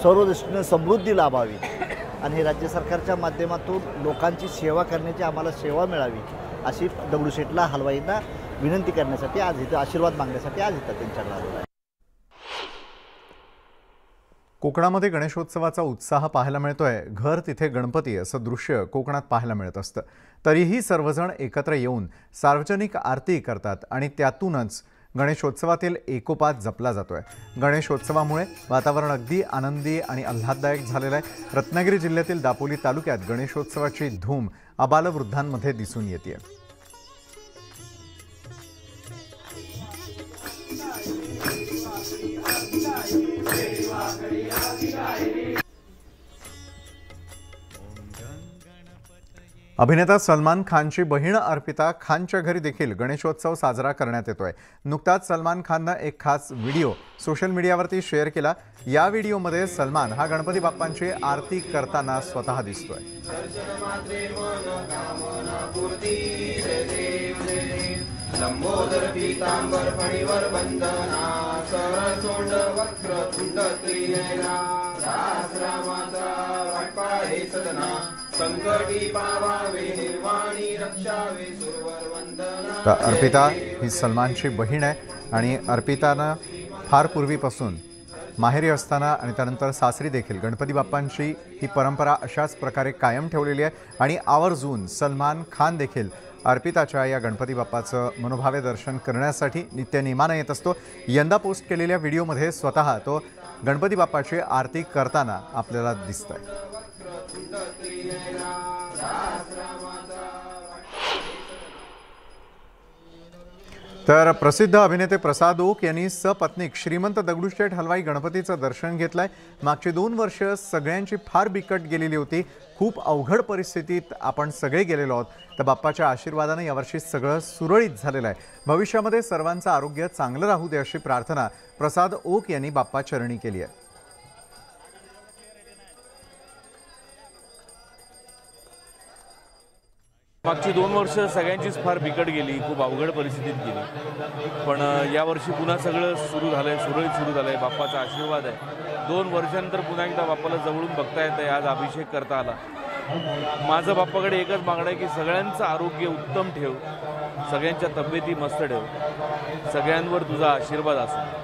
सर्व दृष्टीने समृद्धी लाभावी आणि राज्य सरकारच्या माध्यमातून लोकांची सेवा करण्याची आम्हाला सेवा मिळावी अशी दगडूशेठला हलवाईंना विनंती करण्यासाठी आज इथं आशीर्वाद मागण्यासाठी आज इथं त्यांच्याकडे आलेलो आहे. कोकणामध्ये गणेशोत्सवाचा उत्साह पाहायला मिळतोय. घर तिथे गणपती असं दृश्य कोकणात पाहायला मिळत असतं. तरीही सर्वजण एकत्र येऊन सार्वजनिक आरती करतात आणि त्यातूनच गणेशोत्सवातील एकोपा जपला जातोय. गणेशोत्सवामुळे वातावरण अगदी आनंदी आणि आल्हाददायक झालेलं आहे. रत्नागिरी जिल्ह्यातील दापोली तालुक्यात गणेशोत्सवाची धूम आबालवृद्धांमध्ये दिसून येते. अभिनेता सलमान खानची बहीण अर्पिता खानच्या घरी देखील गणेशोत्सव साजरा करण्यात येतोय. नुकताच सलमान खाननं एक खास व्हिडिओ सोशल मीडियावरती शेअर केला. या व्हिडिओमध्ये सलमान हा गणपती बाप्पांची आरती करताना स्वतः दिसतोय. लंबोदर पीतांबर फणीवर वंदना सरसोंड वक्र तुंड त्रिनयना सहस्रामाचा वाटपा हे सदना संकटी पावावे निर्वाणी रक्षावे सुरवर वंदना. तर अर्पिता ही सलमानची बहीण आहे आणि अर्पितानं फार पूर्वीपासून माहेरी असताना आणि त्यानंतर सासरी देखील गणपती बाप्पांची ही परंपरा अशाच प्रकारे कायम ठेवलेली आहे आणि आवर्जून सलमान खान देखील अर्पिताच्या या गणपती बाप्पाचं मनोभावे दर्शन करण्यासाठी नित्यनेमानं येत असतो. यंदा पोस्ट केलेल्या व्हिडिओमध्ये स्वतः तो गणपती बाप्पाची आरती करताना आपल्याला दिसतोय. तर प्रसिद्ध अभिनेते प्रसाद ओक यांनी सपत्नीक श्रीमंत दगडूशेठ हलवाई गणपतीचं दर्शन घेतलंय. मागची 2 वर्ष सगळ्यांची फार बिकट गेलेली होती. खूप अवघड परिस्थितीत आपण सगळे गेलेलो आहोत. तर बाप्पाच्या आशीर्वादाने यावर्षी सगळं सुरळीत झालेलं आहे. भविष्यामध्ये सर्वांचं आरोग्य चांगलं राहू दे अशी प्रार्थना प्रसाद ओक यांनी बाप्पा चरणी केली आहे. मागची 2 वर्ष सगळ्यांचीच फार बिकट गेली, खूप अवघड परिस्थितीत गेली. पण यावर्षी पुन्हा सगळं सुरू झालंय, सुरळीत सुरू झालंय. बाप्पाचा आशीर्वाद आहे. 2 वर्षांनंतर पुन्हा एकदा बाप्पाला जवळून बघता येतंय. आज अभिषेक करता आला. माझं बाप्पाकडे एकच मागणं आहे की सगळ्यांचं आरोग्य उत्तम ठेव, सगळ्यांच्या तब्येती मस्त ठेव, सगळ्यांवर तुझा आशीर्वाद असो.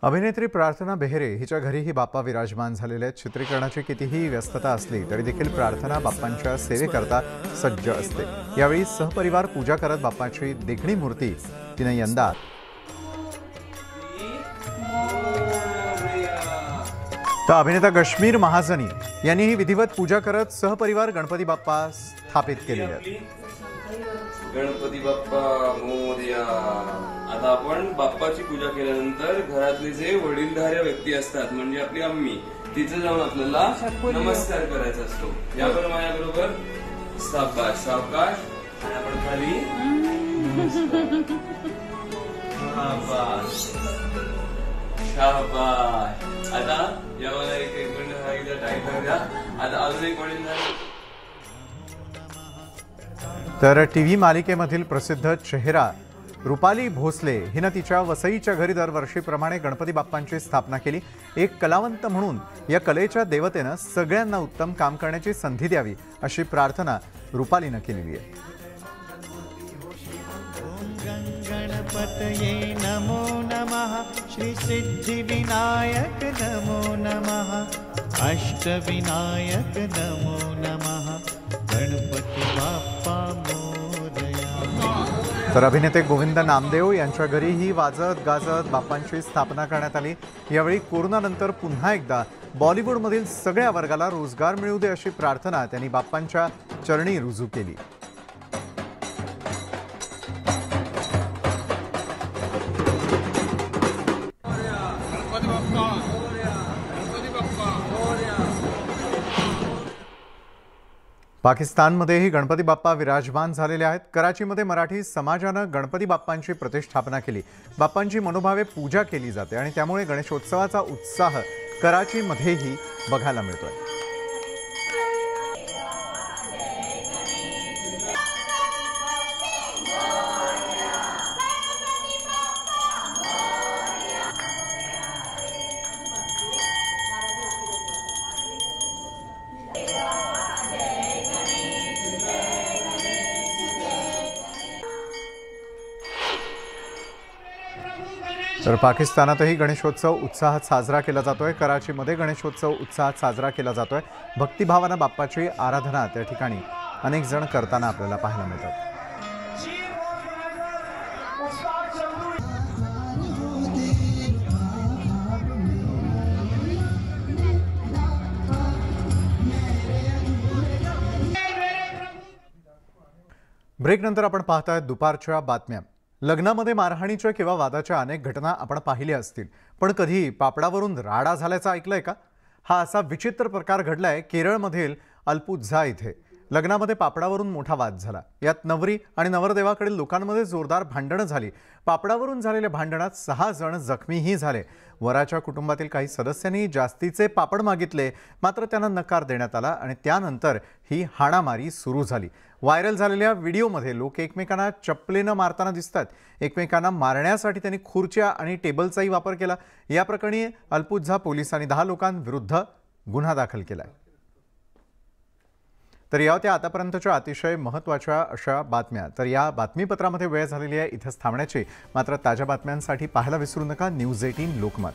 अभिनेत्री प्रार्थना बेहरे हिच्या घरीही बाप्पा विराजमान झालेले आहेत. चित्रीकरणाची कितीही व्यस्तता असली तरी देखील प्रार्थना बाप्पांच्या सेवेकरता सज्ज असते. यावेळी सहपरिवार पूजा करत बाप्पाची देखणी मूर्ती तिने यंदा तर अभिनेता कश्मीर महाजनी यांनीही विधिवत पूजा करत सहपरिवार गणपती बाप्पा स्थापित केलेले आहेत. गणपती बाप्पा मोरया. आता आपण बाप्पाची पूजा केल्यानंतर घरातले जे वडीलधाऱ्या व्यक्ती असतात म्हणजे आपली अम्मी, तिथे जाऊन आपल्याला नमस्कार करायचा असतो. यावर माझ्याबरोबर सावकाश सावकाश आणि आपण खाली शाबाश शाबाश. आता यावर एक मिनिट टाईप करूया. आता अजून एक वडीलधारी. तर टीव्ही मालिकेमधील प्रसिद्ध चेहरा रुपाली भोसले हिनं तिच्या वसईच्या घरी दरवर्षीप्रमाणे गणपती बाप्पांची स्थापना केली. एक कलावंत म्हणून या कलेच्या देवतेनं सगळ्यांना उत्तम काम करण्याची संधी द्यावी अशी प्रार्थना रुपालीनं केलेली आहे. गणपतये नमो नमः. श्री सिद्धिविनायक नमो नमः. अष्टविनायक नमो नमः. गणपती बाप्पा मोरया. तर अभिनेते गोविंद नामदेव यांच्या घरीही वाजत गाजत बाप्पांची स्थापना करण्यात आली. यावेळी कोरोनानंतर पुन्हा एकदा बॉलिवूडमधील सगळ्या वर्गाला रोजगार मिळू दे अशी प्रार्थना त्यांनी बाप्पांच्या चरणी रुजू केली. पाकिस्तानमध्येही गणपती बाप्पा विराजमान झालेले आहेत. कराचीमध्ये मराठी समाजानं गणपती बाप्पांची प्रतिष्ठापना केली. बाप्पांची मनोभावे पूजा केली जाते आणि त्यामुळे गणेशोत्सवाचा उत्साह कराचीमध्येही बघायला मिळतोय. तर पाकिस्तानातही गणेशोत्सव उत्साहात साजरा केला जातोय. कराचीमध्ये गणेशोत्सव उत्साहात साजरा केला जातोय. भक्तिभावानं बाप्पाची आराधना त्या ठिकाणी अनेक जण करताना आपल्याला पाहायला मिळतात. ब्रेकनंतर आपण पाहताय दुपारच्या बातम्या. लग्नामध्ये मारहाणीच्या किंवा वादाच्या अनेक घटना आपण पाहिल्या असतील, पण कधी पापडावरून राडा झाल्याचं ऐकलंय का? हा असा विचित्र प्रकार घडलाय केरळमधील अल्पुझा इथे. लग्नामध्ये पापडावरून मोठा वाद झाला. यात नवरी आणि नवरदेवाकडील लोकांमध्ये जोरदार भांडणं झाली. पापडावरून झालेल्या भांडणात 6 जण जखमीही झाले. वराच्या कुटुंबातील काही सदस्यांनी जास्तीचे पापड मागितले, मात्र त्यांना नकार देण्यात आला आणि त्यानंतर ही हाणामारी सुरू झाली. व्हायरल झालेल्या व्हिडिओमध्ये लोक एकमेकांना चप्पलेनं मारताना दिसतात. एकमेकांना मारण्यासाठी त्यांनी खुर्च्या आणि टेबलचाही वापर केला. या प्रकरणी अल्पुझा पोलिसांनी 10 लोकांविरुद्ध गुन्हा दाखल केला. तर या होत्या आतापर्यंतच्या अतिशय महत्त्वाच्या अशा बातम्या. तर या बातमीपत्रामध्ये वेळ झालेली आहे इथंच थांबण्याची. मात्र ताज्या बातम्यांसाठी पाहायला विसरू नका न्यूज 18 लोकमत.